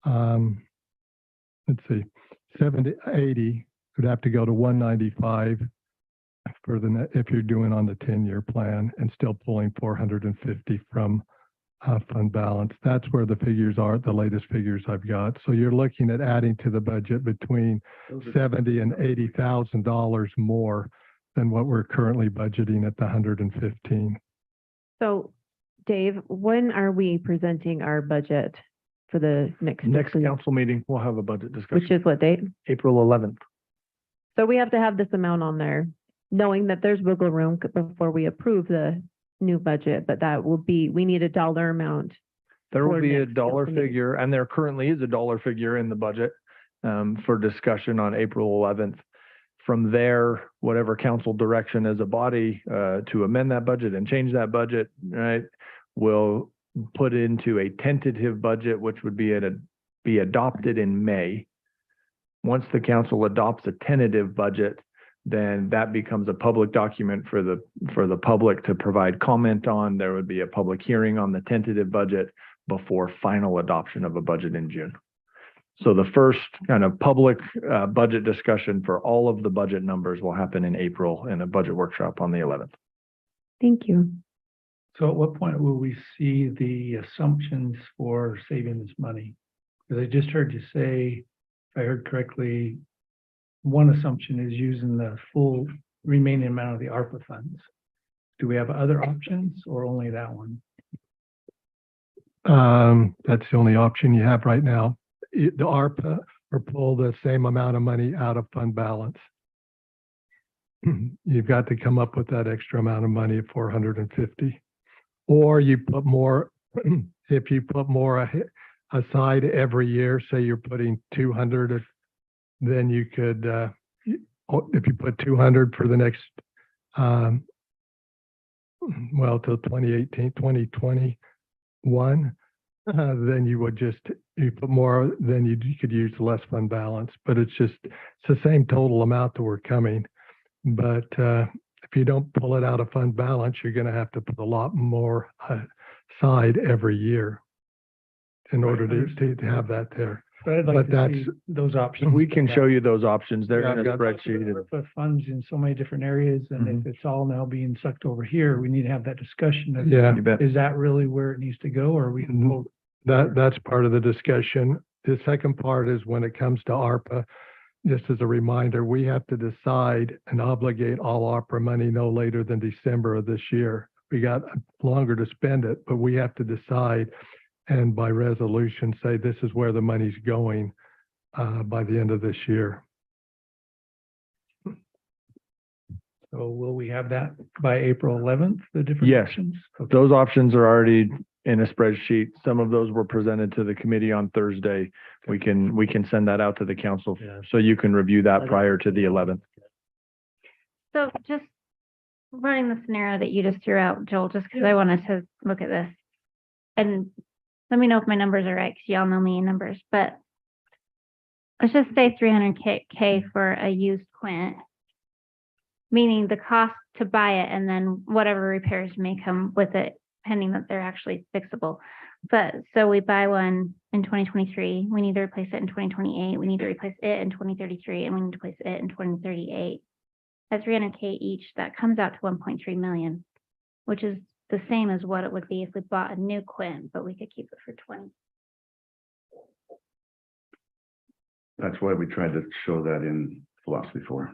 let's see, 80 would have to go to 195 for the, if you're doing on the 10-year plan and still pulling 450 from fund balance. That's where the figures are, the latest figures I've got. So you're looking at adding to the budget between $70,000 and $80,000 more than what we're currently budgeting at the 115.
So Dave, when are we presenting our budget for the next?
Next
fiscal year?
council meeting, we'll have a budget discussion.
Which is what date?
April 11th.
So we have to have this amount on there, knowing that there's wiggle room before we approve the new budget, but that will be, we need a dollar amount.
There will
for
be a
next
dollar
fiscal year.
figure, and there currently is a dollar figure in the budget for discussion on April 11th. From there, whatever council direction as a body to amend that budget and change that budget, right, will put into a tentative budget, which would be adopted in May. Once the council adopts a tentative budget, then that becomes a public document for the public to provide comment on. There would be a public hearing on the tentative budget before final adoption of a budget in June. So the first kind of public budget discussion for all of the budget numbers will happen in April in a budget workshop on the 11th.
Thank you.
So at what point will we see the assumptions for saving this money? Because I just heard you say, if I heard correctly, one assumption is using the full remaining amount of the ARPA funds. Do we have other options or only that one?
That's the only option you have right now. The ARPA or pull the same amount of money out of fund balance. You've got to come up with that extra amount of money of 450. Or you put more, if you put more aside every year, say you're putting 200, then you could, if you put 200 for the next, well, till 2018, 2021, then you would just, you put more, then you could use less fund balance, but it's the same total amount that we're coming. But if you don't pull it out of fund balance, you're going to have to put a lot more aside every year in order to have that there.
But I'd
But
like to
that's-
see those options.
We can show you those options. They're in a
Yeah,
spreadsheet.
Put funds in so many different areas, and if it's all now being sucked over here, we need to have that discussion. of,
Yeah.
You bet.
Is that really where it needs to go, or are we?
Mhm. That's part of the discussion. The second part is when it comes to ARPA, just as a reminder, we have to decide and obligate all ARPA money no later than December of this year. We got longer to spend it, but we have to decide and by resolution say this is where the money's going by the end of this year.
So will we have that by April 11th, the different
Yes.
options? Okay.
Those options are already in a spreadsheet. Some of those were presented to the committee on Thursday. We can send that out to the council
Yeah.
so you can review that prior to the 11th.
So just running the scenario that you just threw out, Joel, just because I wanted to look at this. And let me know if my numbers are right, because y'all know me in numbers, but let's just say 300K for a used Quint, meaning the cost to buy it and then whatever repairs may come with it, pending that they're actually fixable. But so we buy one in 2023, we need to replace it in 2028, we need to replace it in 2033, and we need to replace it in 2038. At 300K each, that comes out to 1.3 million, which is the same as what it would be if we bought a new Quint, but we could keep it for 20.
That's why we tried to show that in philosophy 4.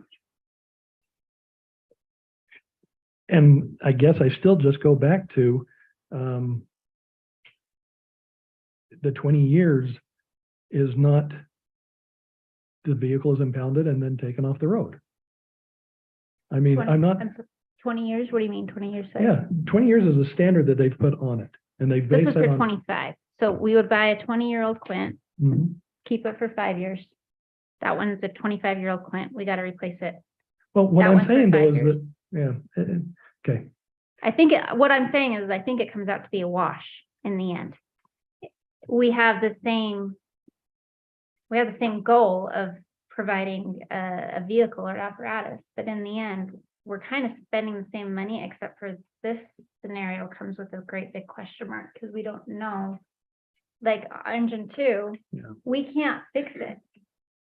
And I guess I still just go back to the 20 years is not the vehicle is impounded and then taken off the road. I mean,
20
I'm not,
20 years, what do you mean 20 years? Sorry?
yeah, 20 years is a standard that they've put on it and they
This
base
is
it
for
on.
25. So we would buy a 20-year-old Quint,
Mhm.
keep it for 5 years. That one is a 25-year-old Quint. We got to replace it.
Well, what
That
I'm
one's for
saying though
5
is
years.
that, yeah, okay.
I think what I'm saying is I think it comes out to be a wash in the end. We have the same goal of providing a vehicle or apparatus, but in the end, we're kind of spending the same money, except for this scenario comes with a great big question mark because we don't know. Like engine 2,
Yeah.
we can't fix it.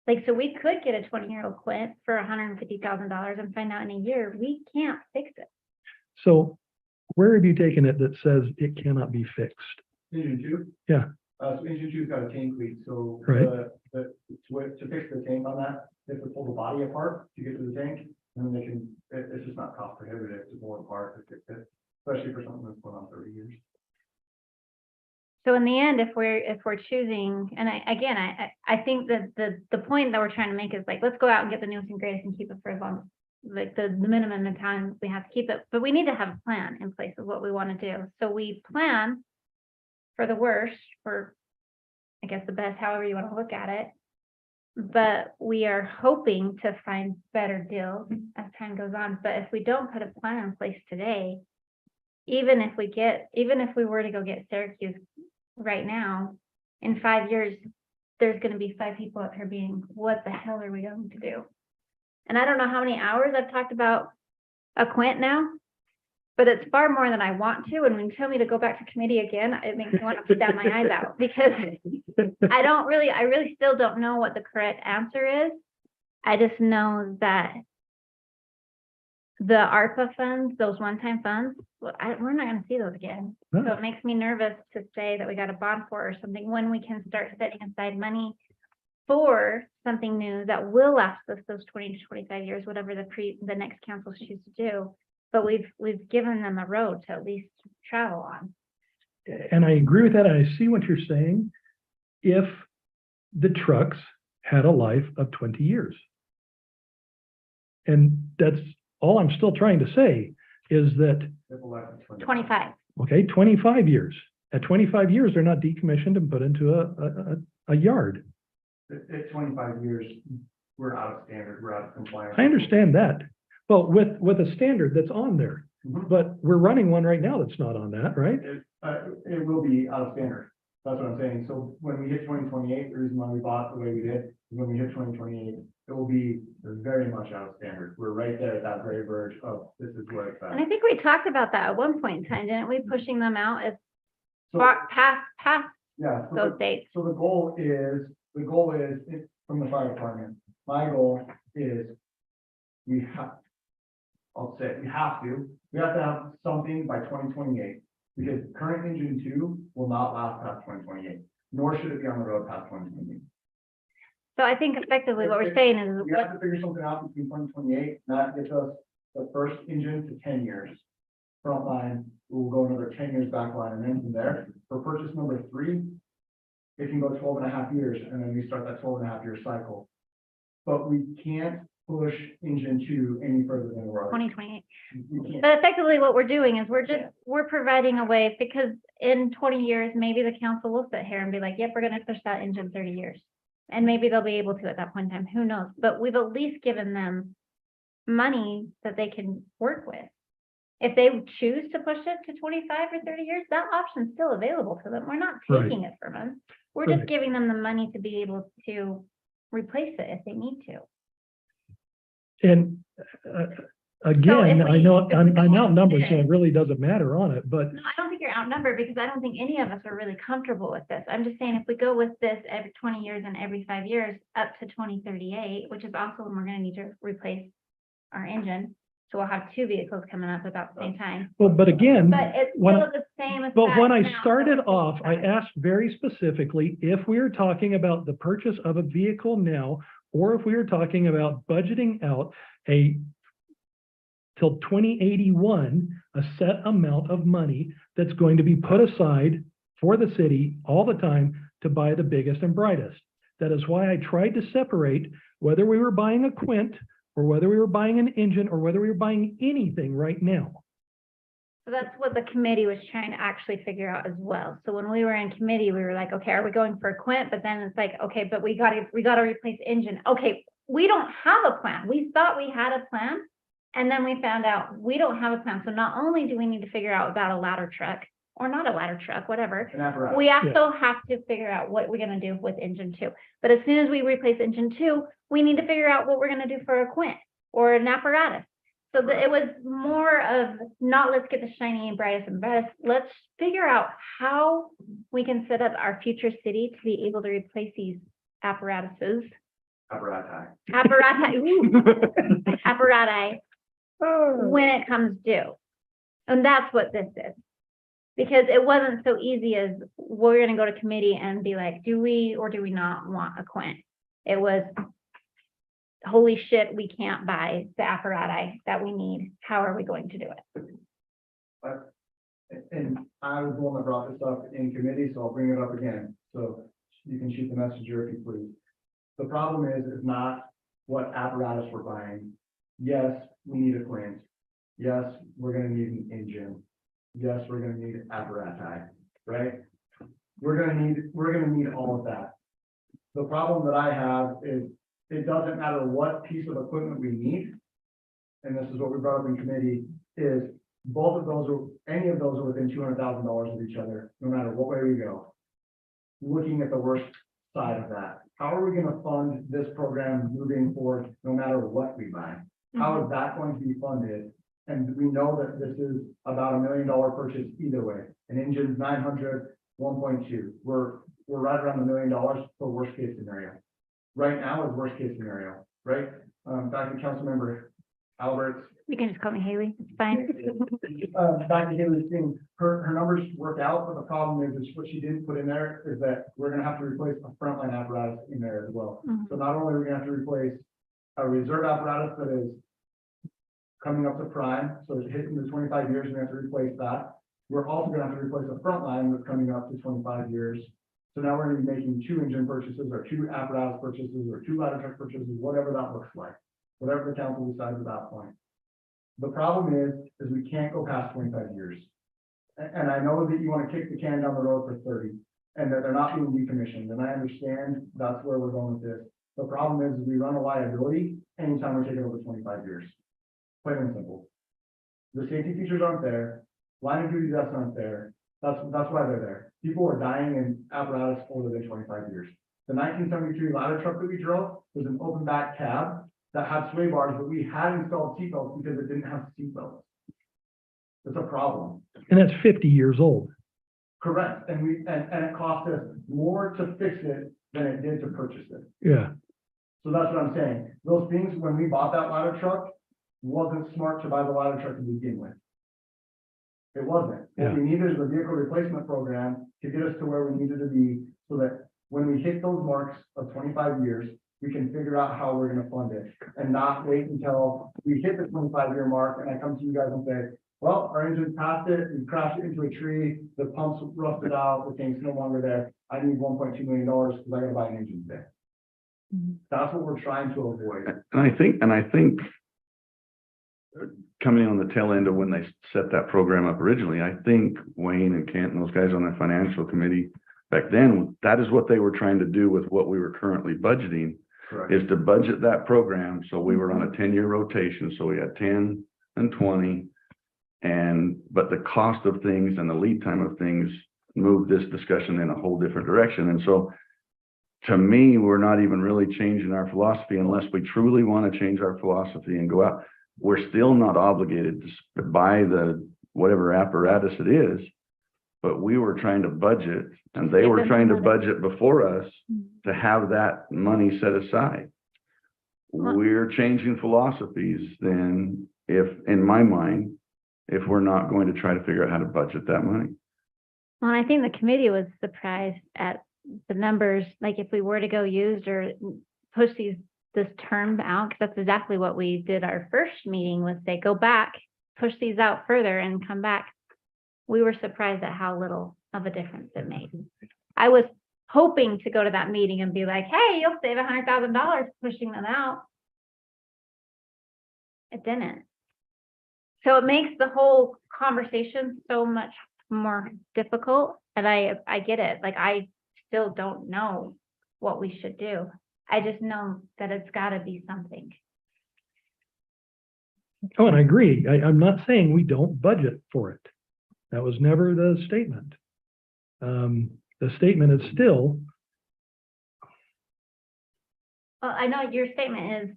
Like, so we could get a 20-year-old Quint for $150,000 and find out in a year, we can't fix it.
So where have you taken it that says it cannot be fixed?
Engine 2?
Yeah.
So engine 2's got a tank leak, so
Right.
to fix the tank on that, they have to pull the body apart to get to the tank. And then they can, it's just not cost prohibitive to pull it apart to fix it, especially for something that's going on 30 years.
So in the end, if we're choosing, and I think that the point that we're trying to make is like, let's go out and get the newest and greatest and keep it for as long, like the minimum of time we have to keep it, but we need to have a plan in place of what we want to do. So we plan for the worst, for I guess the best, however you want to look at it. But we are hoping to find better deals as time goes on. But if we don't put a plan in place today, even if we were to go get Syracuse right now, in 5 years, there's going to be 5 people up here being, what the hell are we going to do? And I don't know how many hours I've talked about a Quint now, but it's far more than I want to. And when you tell me to go back to committee again, it makes me want to stab my eyes out because I really still don't know what the correct answer is. I just know that the ARPA funds, those one-time funds, well, we're not gonna see those again. So
No.
it makes me nervous to say that we got a bond for or something when we can start setting aside money for something new that will last us those 20 to 25 years, whatever the next council chooses to do. But we've given them a road to at least travel on.
And I agree with that, and I see what you're saying. If the trucks had a life of 20 years. And that's all I'm still trying to say, is that,
25.
okay, 25 years. At 25 years, they're not decommissioned and put into a yard.
At 25 years, we're out of standard, we're out of compliance.
I understand that. Well, with a standard that's on there,
Mhm.
but we're running one right now that's not on that, right?
It will be out of standard. That's what I'm saying. So when we hit 2028, the reason why we bought the way we did, is when we hit 2028, it will be very much out of standard. We're right there at that very verge of this is where it's
And I
at.
think we talked about that at one point in time, didn't we? Pushing them out as
So,
past
yeah, so
those dates.
so the goal is from the fire department, my goal is we have, I'll say, we have to have something by 2028. Because current engine 2 will not last past 2028, nor should it be on the road past 2028.
So I think effectively what we're saying is,
We have to figure something out between 2028, and that gets us the first engine to 10 years. Frontline, we'll go another 10 years backline, and then from there, for purchase number 3, it can go 12 and a half years, and then we start that 12 and a half year cycle. But we can't push engine 2 any further than we're already.
2028.
We can't.
But effectively what we're doing is we're providing a way, because in 20 years, maybe the council will sit here and be like, yep, we're gonna push that engine 30 years. And maybe they'll be able to at that point in time, who knows? But we've at least given them money that they can work with. If they choose to push it to 25 or 30 years, that option's still available to them. We're not
Right.
taking it from them. We're just
Right.
giving them the money to be able to replace it if they need to.
And again,
if
I
we-
know
if we
I'm
go
outnumbered,
with
so
this-
it really doesn't matter on it, but
No, I don't think you're outnumbered because I don't think any of us are really comfortable with this. I'm just saying if we go with this every 20 years and every 5 years up to 2038, which is also when we're gonna need to replace our engine. So we'll have 2 vehicles coming up about the same time.
well, but again,
But it's
when-
still the same as.
but when I
that now,
started
so it's
off, I
fine.
asked very specifically if we were talking about the purchase of a vehicle now, or if we were talking about budgeting out till 2081, a set amount of money that's going to be put aside for the city all the time to buy the biggest and brightest. That is why I tried to separate whether we were buying a Quint or whether we were buying an engine or whether we were buying anything right now.
So that's what the committee was trying to actually figure out as well. So when we were in committee, we were like, okay, are we going for a Quint? But then it's like, okay, but we gotta replace engine. Okay, we don't have a plan. We thought we had a plan. And then we found out we don't have a plan. So not only do we need to figure out about a ladder truck or not a ladder truck, whatever,
An apparatus.
we also have to figure out what we're gonna do with engine 2. But as soon as we replace engine 2, we need to figure out what we're gonna do for a Quint or an apparatus. So it was more of not let's get the shiny and brightest and best. Let's figure out how we can set up our future city to be able to replace these apparatuses,
Apparatus.
apparati when it comes due. And that's what this is. Because it wasn't so easy as we're gonna go to committee and be like, do we or do we not want a Quint? It was, holy shit, we can't buy the apparatus that we need. How are we going to do it?
And I was the one that brought this up in committee, so I'll bring it up again, so you can shoot the messenger if you please. The problem is not what apparatus we're buying. Yes, we need a Quint. Yes, we're gonna need an engine. Yes, we're gonna need apparatus, right? We're gonna need all of that. The problem that I have is, it doesn't matter what piece of equipment we need. And this is what we brought up in committee, is both of those, any of those are within $200,000 of each other, no matter what way we go. Looking at the worst side of that, how are we gonna fund this program moving forward, no matter what we buy? How is that going to be funded? And we know that this is about $1 million purchase either way. An engine's 900, 1.2. We're right around $1 million for worst case scenario. Right now is worst case scenario, right? Back to Councilmember Alberts.
You can just call me Haley, it's fine.
Dr. Haley's thing, her numbers work out, but the problem is what she didn't put in there is that we're gonna have to replace a frontline apparatus in there as well.
Mhm.
So not only are we gonna have to replace a reserve apparatus that is coming up to prime, so it's hitting the 25 years, we have to replace that. We're also gonna have to replace a frontline that's coming up to 25 years. So now we're gonna be making 2 engine purchases, or 2 apparatus purchases, or 2 ladder truck purchases, whatever that looks like, whatever the council decides at that point. The problem is we can't go past 25 years. And I know that you want to kick the can down the road for 30, and that they're not being decommissioned, and I understand that's where we're going with this. The problem is we run a liability anytime we're taking over 25 years. Plain and simple. The safety features aren't there, line of duty vests aren't there, that's why they're there. People are dying in apparatus older than 25 years. The 1973 ladder truck that we drove was an open back cab that had sway bars, but we had installed seatbelts because it didn't have seatbelts. It's a problem.
And that's 50 years old.
Correct, and it cost us more to fix it than it did to purchase it.
Yeah.
So that's what I'm saying. Those things, when we bought that ladder truck, wasn't smart to buy the ladder truck to begin with. It wasn't.
Yeah.
What we needed is a vehicle replacement program to get us to where we needed to be, so that when we hit those marks of 25 years, we can figure out how we're gonna fund it, and not wait until we hit the 25-year mark and I come to you guys and say, well, our engine's passed it, we crashed it into a tree, the pump's rusted out, the tank's no longer there. I need $1.2 million because I gotta buy an engine today. That's what we're trying to avoid.
And I think coming in on the tail end of when they set that program up originally, I think Wayne and Kent and those guys on the financial committee back then, that is what they were trying to do with what we were currently budgeting,
Correct.
is to budget that program. So we were on a 10-year rotation. So we had 10 and 20. But the cost of things and the lead time of things moved this discussion in a whole different direction. And so to me, we're not even really changing our philosophy unless we truly want to change our philosophy and go out. We're still not obligated to buy the whatever apparatus it is, but we were trying to budget and they were trying to budget before us to have that money set aside. We're changing philosophies then, if, in my mind, if we're not going to try to figure out how to budget that money.
Well, I think the committee was surprised at the numbers, like if we were to go used or push this term out, because that's exactly what we did our first meeting, was say, go back, push these out further and come back. We were surprised at how little of a difference it made. I was hoping to go to that meeting and be like, hey, you'll save $100,000 pushing them out. It didn't. So it makes the whole conversation so much more difficult. And I get it. Like, I still don't know what we should do. I just know that it's gotta be something.
Oh, and I agree. I'm not saying we don't budget for it. That was never the statement. The statement is still,
Well, I know your statement is,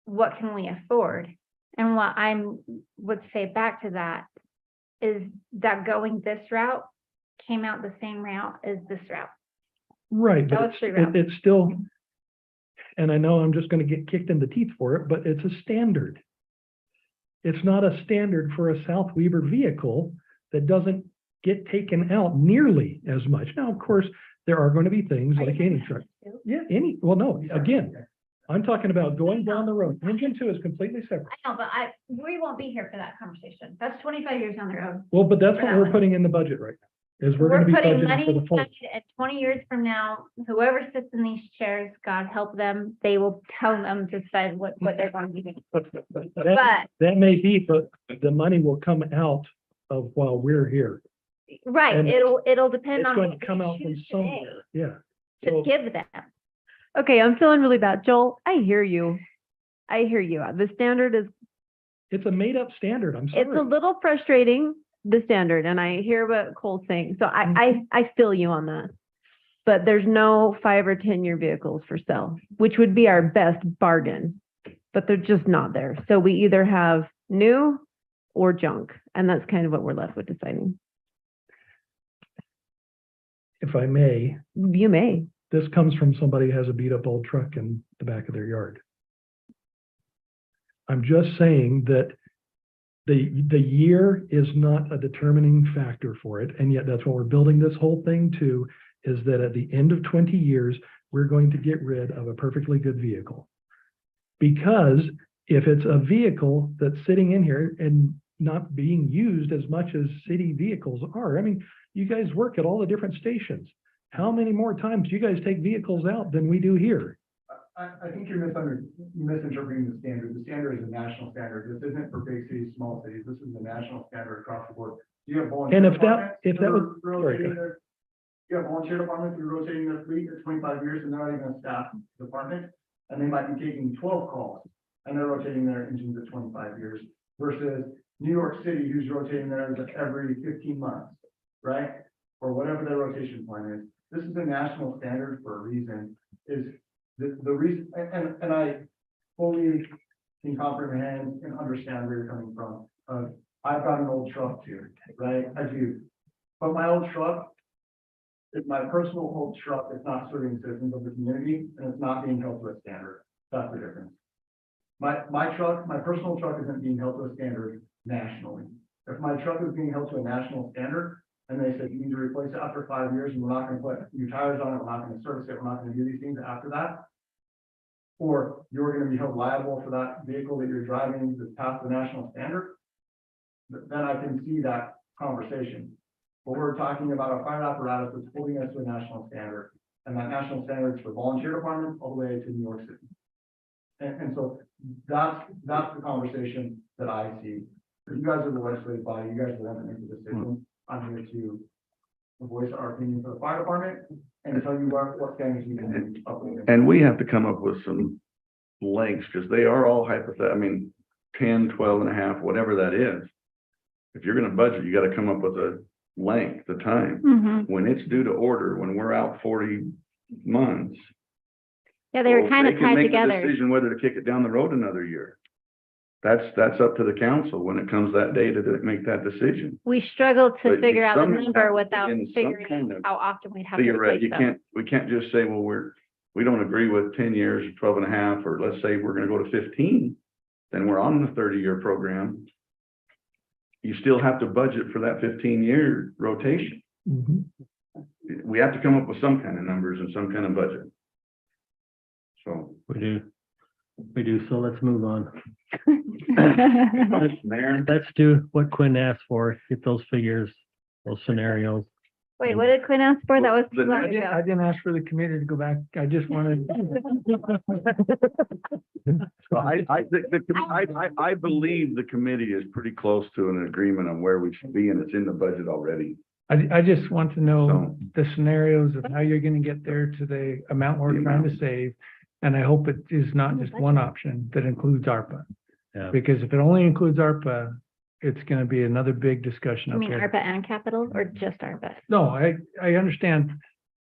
what can we afford? And what I would say back to that is that going this route came out the same route as this route.
right,
That
but
was 3 routes.
it's still, and I know I'm just gonna get kicked in the teeth for it, but it's a standard. It's not a standard for a South Weaver vehicle that doesn't get taken out nearly as much. Now, of course, there are going to be things like any truck. Yeah, well, no, again, I'm talking about going down the road. Engine 2 is completely separate.
I know, but we won't be here for that conversation. That's 25 years down the road.
Well, but that's
For
what
that
we're
one.
putting in the budget right now, is we're gonna be
putting
budgeting
money
for the full.
aside, and 20 years from now, whoever sits in these chairs, God help them, they will tell them to decide what they're going to be doing.
That
But,
may be, but the money will come out of while we're here.
right,
And
it'll depend
It's
on
going
what
to come
we
out from
choose today
somewhere, yeah.
to
So,
give them.
Okay, I'm feeling really bad. Joel, I hear you. I hear you. The standard is,
it's a made-up standard, I'm
it's a
sorry.
little frustrating, the standard, and I hear what Cole's saying. So I feel you on that. But there's no 5 or 10-year vehicles for sale, which would be our best bargain, but they're just not there. So we either have new or junk, and that's kind of what we're left with deciding.
If I may,
You may.
this comes from somebody who has a beat-up old truck in the back of their yard. I'm just saying that the year is not a determining factor for it, and yet that's what we're building this whole thing to, is that at the end of 20 years, we're going to get rid of a perfectly good vehicle. Because if it's a vehicle that's sitting in here and not being used as much as city vehicles are, I mean, you guys work at all the different stations. How many more times do you guys take vehicles out than we do here?
I think you're misinterpreting the standard. The standard is a national standard. This isn't for big cities, small cities. This is the national standard across the board. You have volunteer
And if
departments
that
that
was,
are rotating their- You have volunteer departments who are rotating their fleet at 25 years and they're not even a staff department. And they might be taking 12 calls and they're rotating their engines at 25 years versus New York City, who's rotating theirs every 15 months, right? Or whatever their rotation plan is. This is a national standard for a reason, is the reason, and I fully can comprehend and understand where you're coming from. I've got an old truck too, right? I do. But my old truck is my personal old truck. It's not serving citizens of the community and it's not being held to a standard. That's the difference. My truck, my personal truck isn't being held to a standard nationally. If my truck is being held to a national standard and they said you need to replace it after 5 years and we're not going to put new tires on it, we're not going to service it, we're not going to do these things after that, or you're going to be held liable for that vehicle that you're driving that's past the national standard, then I can see that conversation. But we're talking about a fire apparatus that's holding us to a national standard, and that national standard is for volunteer departments all the way to New York City. And so that's the conversation that I see. If you guys are the legislative body, you guys are the ones that make the decision. I'm here to voice our opinion for the fire department and tell you what things we can do.
And we have to come up with some lengths, because they are all hypothetical. I mean, 10, 12 and a half, whatever that is. If you're gonna budget, you gotta come up with a length, the time.
Mhm.
When it's due to order, when we're out 40 months.
Yeah, they were
well,
kind of
they can
tied
make the
together.
Decision whether to kick it down the road another year. That's up to the council when it comes that day to make that decision.
We struggled to
But
figure out the
some have
number
to
without
begin some
figuring
kind
out
of
how often we'd have to
Theoretically,
replace
you
them.
we can't just say, well, we don't agree with 10 years, 12 and a half, or let's say we're gonna go to 15. Then we're on the 30-year program. You still have to budget for that 15-year rotation.
Mhm.
We have to come up with some kind of numbers and some kind of budget. So.
We do. So let's move on.
Mayor,
Let's do what Quinn asked for, get those figures, those scenarios.
Wait, what did Quinn ask for? That was
The-
too long
I
ago.
didn't ask for the committee to go back. I just wanted.
so I believe the committee is pretty close to an agreement on where we should be, and it's in the budget already.
I just want to know
So,
the scenarios of how you're gonna get there to the amount we're trying to save. And I hope it is not just one option that includes ARPA.
Yeah.
Because if it only includes ARPA, it's gonna be another big discussion
I
up
mean,
there.
ARPA and capital or just ARPA?
No, I understand.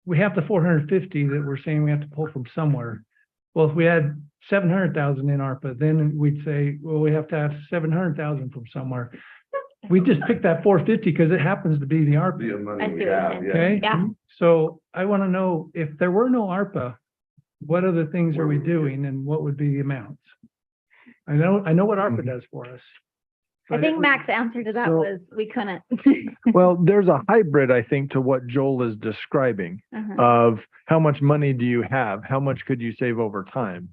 We have the 450 that we're saying we have to pull from somewhere. Well, if we had 700,000 in ARPA, then we'd say, well, we have to have 700,000 from somewhere. We just picked that 450 because it happens to be the ARPA.
the
I
money
see
we
what you're
have,
saying.
yeah.
Okay?
Yeah.
So I want to know if there were no ARPA, what other things are we doing and what would be the amounts? I know what ARPA does for us.
I think Mac's answer to that
So-
was we couldn't.
Well, there's a hybrid, I think, to what Joel is describing
Uh-huh.
of how much money do you have? How much could you save over time?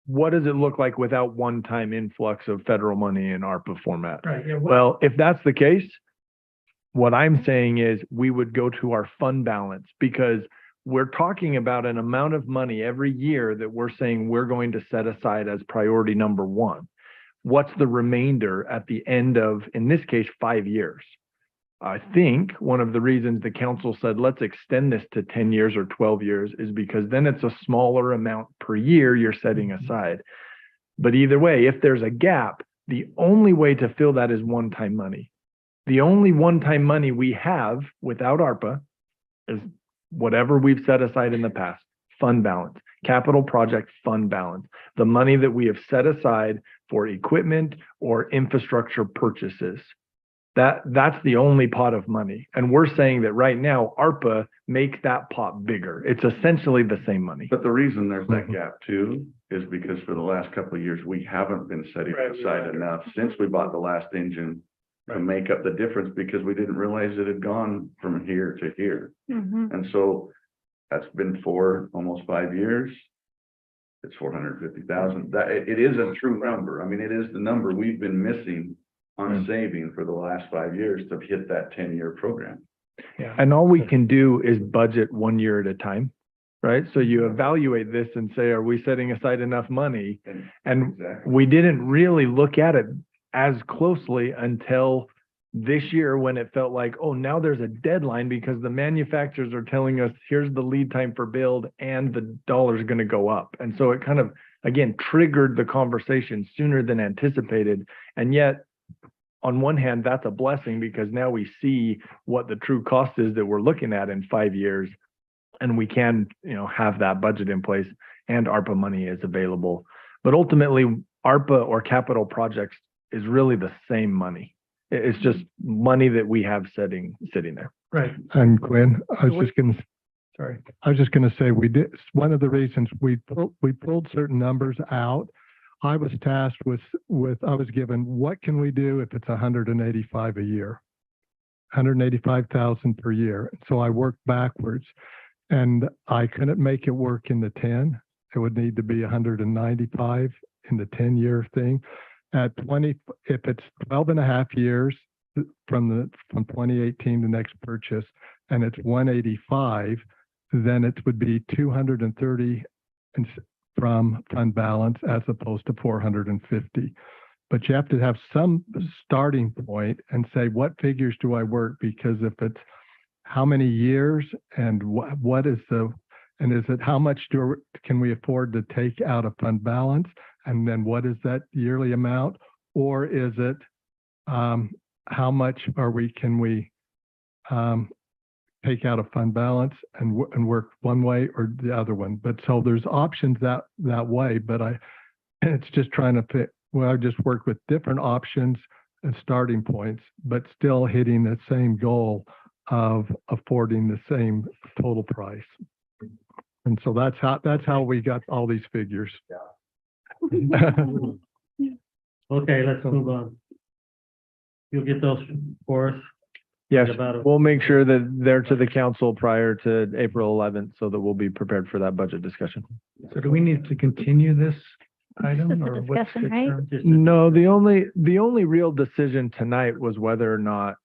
What does it look like without one-time influx of federal money in ARPA format?
Right, yeah.
Well, if that's the case, what I'm saying is we would go to our fund balance because we're talking about an amount of money every year that we're saying we're going to set aside as priority number one. What's the remainder at the end of, in this case, 5 years? I think one of the reasons the council said, let's extend this to 10 years or 12 years is because then it's a smaller amount per year you're setting aside. But either way, if there's a gap, the only way to fill that is one-time money. The only one-time money we have without ARPA is whatever we've set aside in the past, fund balance, capital project fund balance, the money that we have set aside for equipment or infrastructure purchases. That's the only pot of money. And we're saying that right now, ARPA makes that pot bigger. It's essentially the same money.
But the reason there's that gap too, is because for the last couple of years, we haven't been setting
Right,
aside
right.
enough since we bought the last engine to make up the difference because we didn't realize it had gone from here to here.
Mhm.
And so that's been for almost 5 years. It's 450,000. That, it is a true number. I mean, it is the number we've been missing on saving for the last 5 years to hit that 10-year program.
And all we can do is budget 1 year at a time, right? So you evaluate this and say, are we setting aside enough money? And
Exactly.
we didn't really look at it as closely until this year when it felt like, oh, now there's a deadline because the manufacturers are telling us, here's the lead time for build and the dollar's going to go up. And so it kind of, again, triggered the conversation sooner than anticipated. And yet, on one hand, that's a blessing because now we see what the true cost is that we're looking at in 5 years. And we can, have that budget in place and ARPA money is available. But ultimately, ARPA or capital projects is really the same money. It's just money that we have sitting there.
Right.
And Glenn, I
So
was just gonna say, one of the reasons we pulled certain numbers out. I was tasked with, I was given, what can we do if it's 185 a year? 185,000 per year. So I worked backwards and I couldn't make it work in the 10. It would need to be 195 in the 10-year thing. At 20, if it's 12 and a half years from 2018, the next purchase, and it's 185, then it would be 230 from fund balance as opposed to 450. But you have to have some starting point and say, what figures do I work? Because if it's how many years and what is and is it how much can we afford to take out of fund balance? And then what is that yearly amount? Or is it how much can we take out of fund balance and work one way or the other one? But so there's options that way, but it's just trying to fit. Well, I just work with different options and starting points, but still hitting the same goal of affording the same total price. And so that's how we got all these figures.
Okay, let's move on. You'll get those for us?
Yes,
About it.
we'll make sure that they're to the council prior to April 11th so that we'll be prepared for that budget discussion.
So do we need to continue this item
Just a
or what's
discussion,
the
right?
term?
Just-
No, the only real decision tonight was whether or not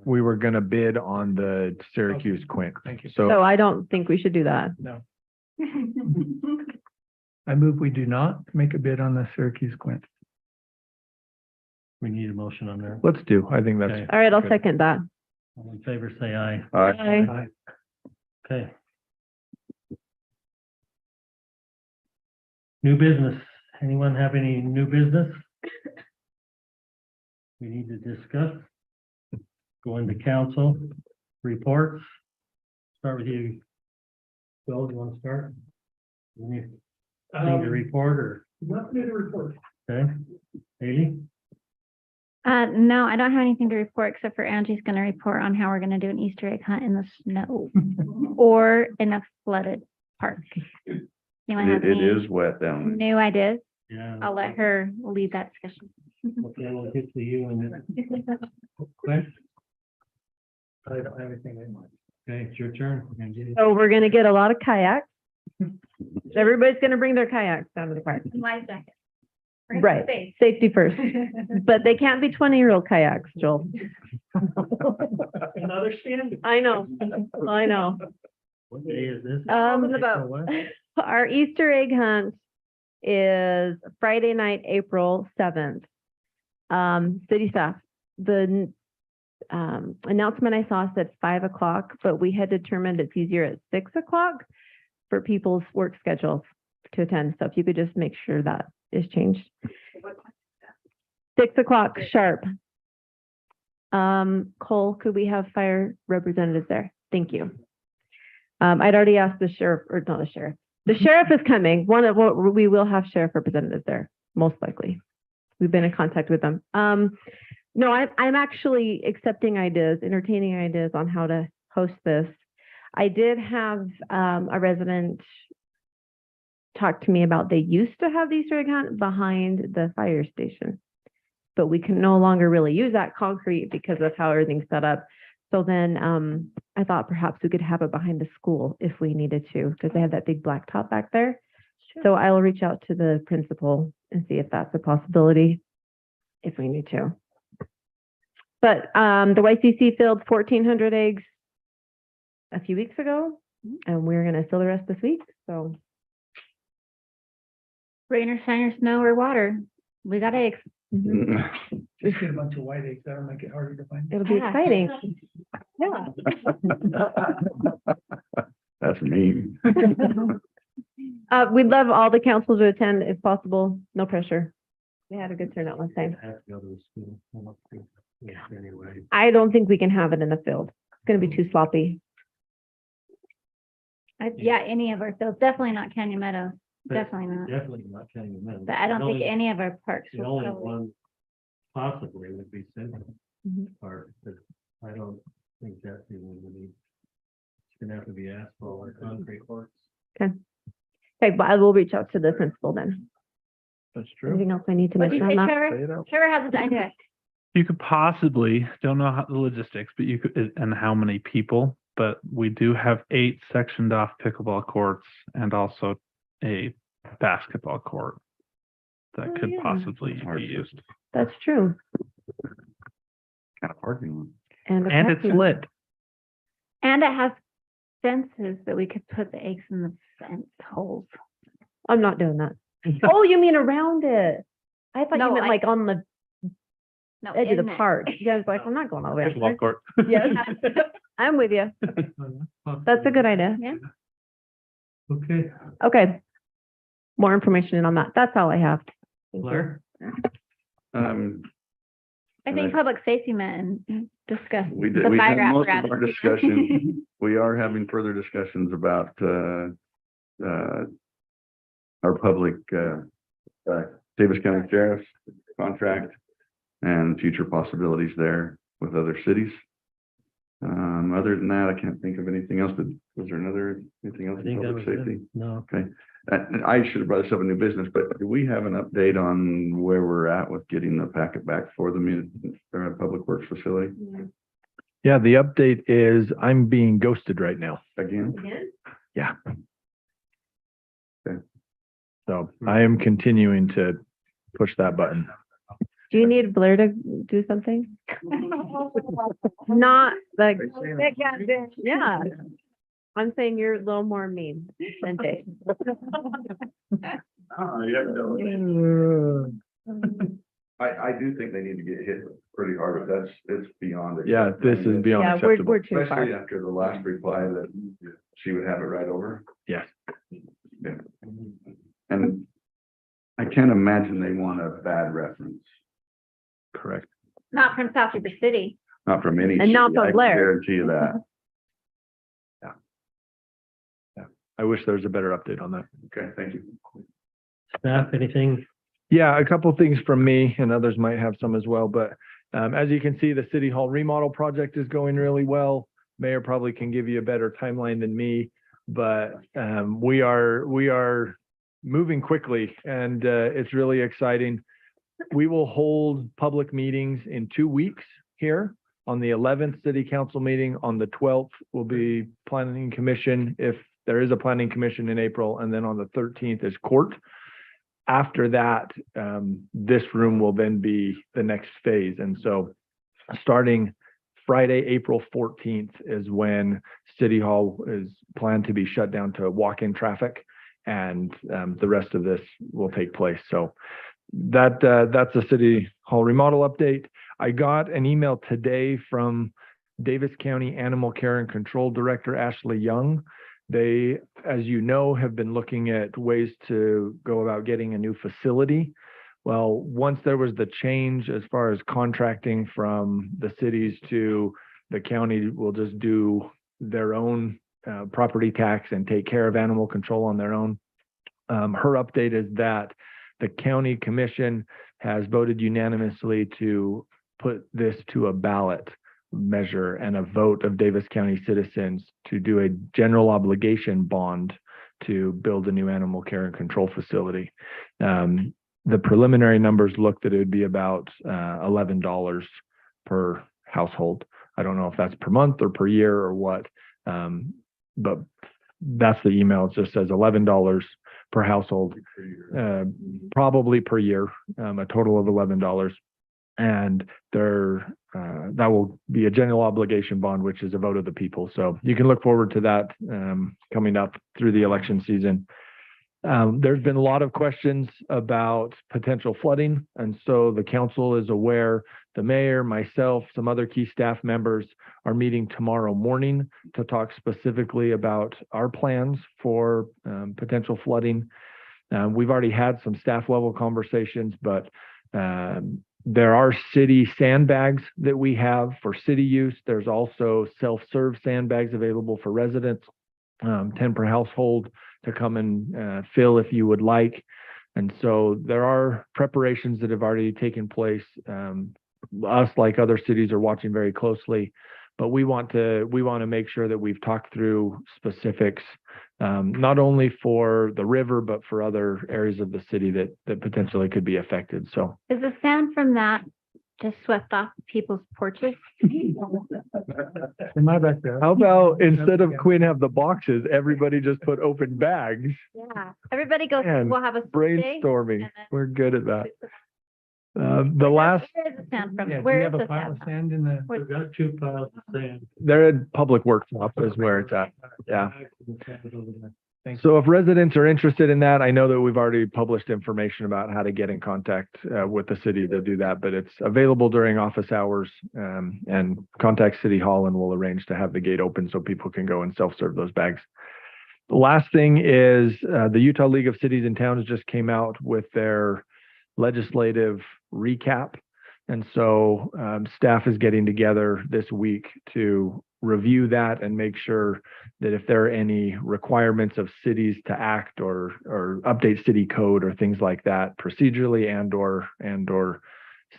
we were going to bid on the Syracuse Quint.
Thank you.
So I don't think we should do that.
No. I move we do not make a bid on the Syracuse Quint.
We need a motion on there.
Let's do. I think that's
Okay.
All right, I'll
Good.
second that.
All in favor, say aye.
Aye.
Okay. New business. Anyone have any new business? We need to discuss. Go into council reports. Start with you. Bill, do you want to start? Anything to report or,
Nothing to report.
okay? Haley?
No, I don't have anything to report except for Angie's gonna report on how we're gonna do an Easter egg hunt in the snow or in a flooded park. Anyone have
It
any
is wet down there.
new ideas?
Yeah.
I'll let her lead that discussion.
Okay, we'll get to you and then. Glenn?
I don't have anything in mind.
Okay, it's your turn. Angie.
So we're gonna get a lot of kayaks. Everybody's gonna bring their kayaks down to the park.
Life jacket.
Right, safety first. But they can't be 20-year-old kayaks, Joel.
Another standard.
I know.
What day is this?
About
What?
our Easter egg hunt is Friday night, April 7th. City staff, the announcement I saw said 5 o'clock, but we had determined it's easier at 6 o'clock for people's work schedules to attend. So if you could just make sure that is changed. 6 o'clock sharp. Cole, could we have fire representatives there? Thank you. I'd already asked the sheriff, or not the sheriff. The sheriff is coming. We will have sheriff representatives there, most likely. We've been in contact with them. No, I'm actually accepting ideas, entertaining ideas on how to host this. I did have a resident talked to me about they used to have the Easter egg hunt behind the fire station. But we can no longer really use that concrete because of how everything's set up. So then I thought perhaps we could have it behind the school if we needed to, because they have that big blacktop back there. So I will reach out to the principal and see if that's a possibility if we need to. But the YCC filled 1,400 eggs a few weeks ago, and we're gonna fill the rest this week. So
Rain or shine or snow or water, we got eggs.
Just get a bunch of white eggs, that'll make it harder to find.
it'll be
Yeah.
exciting. Yeah.
That's mean.
We'd love all the council to attend if possible. No pressure. We had a good turnout last time.
I have to go to the school. I'm up to- yeah, Anyway.
I don't think we can have it in the field. It's gonna be too sloppy.
Yeah, any of our fields, definitely not Canyon Meadows,
But
definitely not.
Definitely not Canyon Meadows.
But I don't
The
think
only-
any of our parks.
The
will
only
probably-
one possibly would be Central
Mhm.
Park, but I don't think that's even gonna be. It's gonna have to be asphalt or concrete courts.
Okay, but I will reach out to the principal then.
That's true.
Anything else I need to
What do
mention
you
on
say,
that?
Trevor?
Say it out.
Trevor has his idea.
You could possibly, don't know how the logistics, but you could, and how many people, but we do have 8 sectioned off pickleball courts and also a basketball court that
Oh,
could
yeah.
possibly
Hard
be used.
That's true.
Kind of parking lot.
And. a
And it's
parking-
lit.
And it has fences that we could put the eggs in the fence holes.
I'm not doing that. Oh, you mean around it? I thought
No,
you meant
I-
like on the
No,
edge of
in
the
it.
park. Yeah, I was like, I'm not going all the way. up
Pickleball court.
there. Yes, I'm with you. That's a good idea.
Yeah.
Okay,
Okay. More information on that. That's all I have. Thank you.
Blair?
I think public safety met and discussed
We
the
did, we had
fire
most of
apparatus.
our discussion. We are having further discussions about, our public, Davis County Sheriff's contract and future possibilities there with other cities. Other than that, I can't think of anything else, but was there anything else
I
in
think that
public
was
safety?
it. No.
Okay, and I should have brought this up in new business, but do we have an update on where we're at with getting the packet back for the public works facility
Yeah, the update is I'm being ghosted right now.
again?
Yeah.
Okay.
So I am continuing to push that button.
Do you need Blair to do something? Not like, yeah. I'm saying you're a little more mean than Dave.
I do think they need to get hit pretty hard, but it's beyond.
Yeah, this is
acceptable.
beyond
Yeah,
acceptable.
we're too far.
Especially after the last reply that she would have it right over.
Yes.
Yeah. And I can't imagine they want a bad reference,
Correct.
Not from South River City.
not from any.
And not
city,
from
I can
Blair.
Guarantee you that.
I wish there was a better update on that.
Okay, thank you.
Staff, anything?
Yeah, a couple things from me and others might have some as well, but as you can see, the City Hall remodel project is going really well. Mayor probably can give you a better timeline than me, but we are moving quickly and it's really exciting. We will hold public meetings in 2 weeks here. On the 11th city council meeting, on the 12th will be planning commission, if there is a planning commission in April, and then on the 13th is court. After that, this room will then be the next phase. And so starting Friday, April 14th is when City Hall is planned to be shut down to walk-in traffic. And the rest of this will take place. So that's a City Hall remodel update. I got an email today from Davis County Animal Care and Control Director Ashley Young. They, as you know, have been looking at ways to go about getting a new facility. Well, once there was the change as far as contracting from the cities to the county will just do their own property tax and take care of animal control on their own. Her update is that the county commission has voted unanimously to put this to a ballot measure and a vote of Davis County citizens to do a general obligation bond to build a new animal care and control facility. The preliminary numbers look that it would be about $11 per household. I don't know if that's per month or per year or what, but that's the email. It just says $11 per household, probably per year, a total of $11. And that will be a general obligation bond, which is a vote of the people. So you can look forward to that coming up through the election season. There's been a lot of questions about potential flooding, and so the council is aware. The mayor, myself, some other key staff members are meeting tomorrow morning to talk specifically about our plans for potential flooding. We've already had some staff level conversations, but there are city sandbags that we have for city use. There's also self-serve sandbags available for residents, 10 per household to come and fill if you would like. And so there are preparations that have already taken place. Us, like other cities, are watching very closely, but we want to make sure that we've talked through specifics, not only for the river, but for other areas of the city that potentially could be affected. So
Is the sand from that just swept off people's porches?
In my backyard.
how about instead of Quinn have the boxes, everybody just put open bags?
Yeah, everybody goes,
Man,
we'll have a sweep day,
Brainstorming.
and then-
We're good at that. The last,
Where is the sand from?
Yeah, do you
Where
have
is
a
the
pile
sand
of
from?
sand in the?
Where-
We've got 2 piles of sand.
they're at Public Works shop is where it's at. Yeah.
Thank
So if residents are interested in that, I know that we've already published information about how to get in contact with the city to do that, but it's available during office hours, and contact City Hall and we'll arrange to have the gate open so people can go and self-serve those bags. The last thing is the Utah League of Cities and Towns just came out with their legislative recap. And so staff is getting together this week to review that and make sure that if there are any requirements of cities to act or update city code or things like that procedurally and or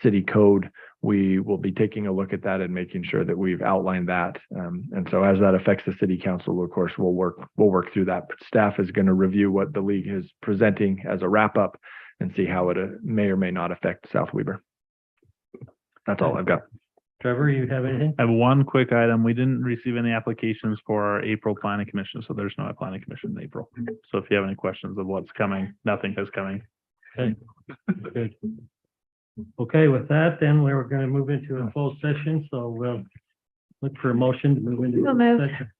city code, we will be taking a look at that and making sure that we've outlined that. And so as that affects the city council, of course, we'll work through that. But staff is going to review what the league is presenting as a wrap up and see how it may or may not affect South Weber. That's all I've got.
Trevor, you have anything?
I have one quick item. We didn't receive any applications for our April planning commission, so there's no planning commission in April. So if you have any questions of what's coming, nothing is coming.
Okay, good. Okay, with that, then we're going to move into a closed session, so we'll look for a motion to move into.
So
closed
moved.
session.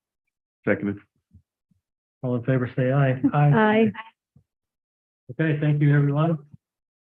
Seconded.
All in favor, say aye.
Aye.
Okay, thank you, everyone.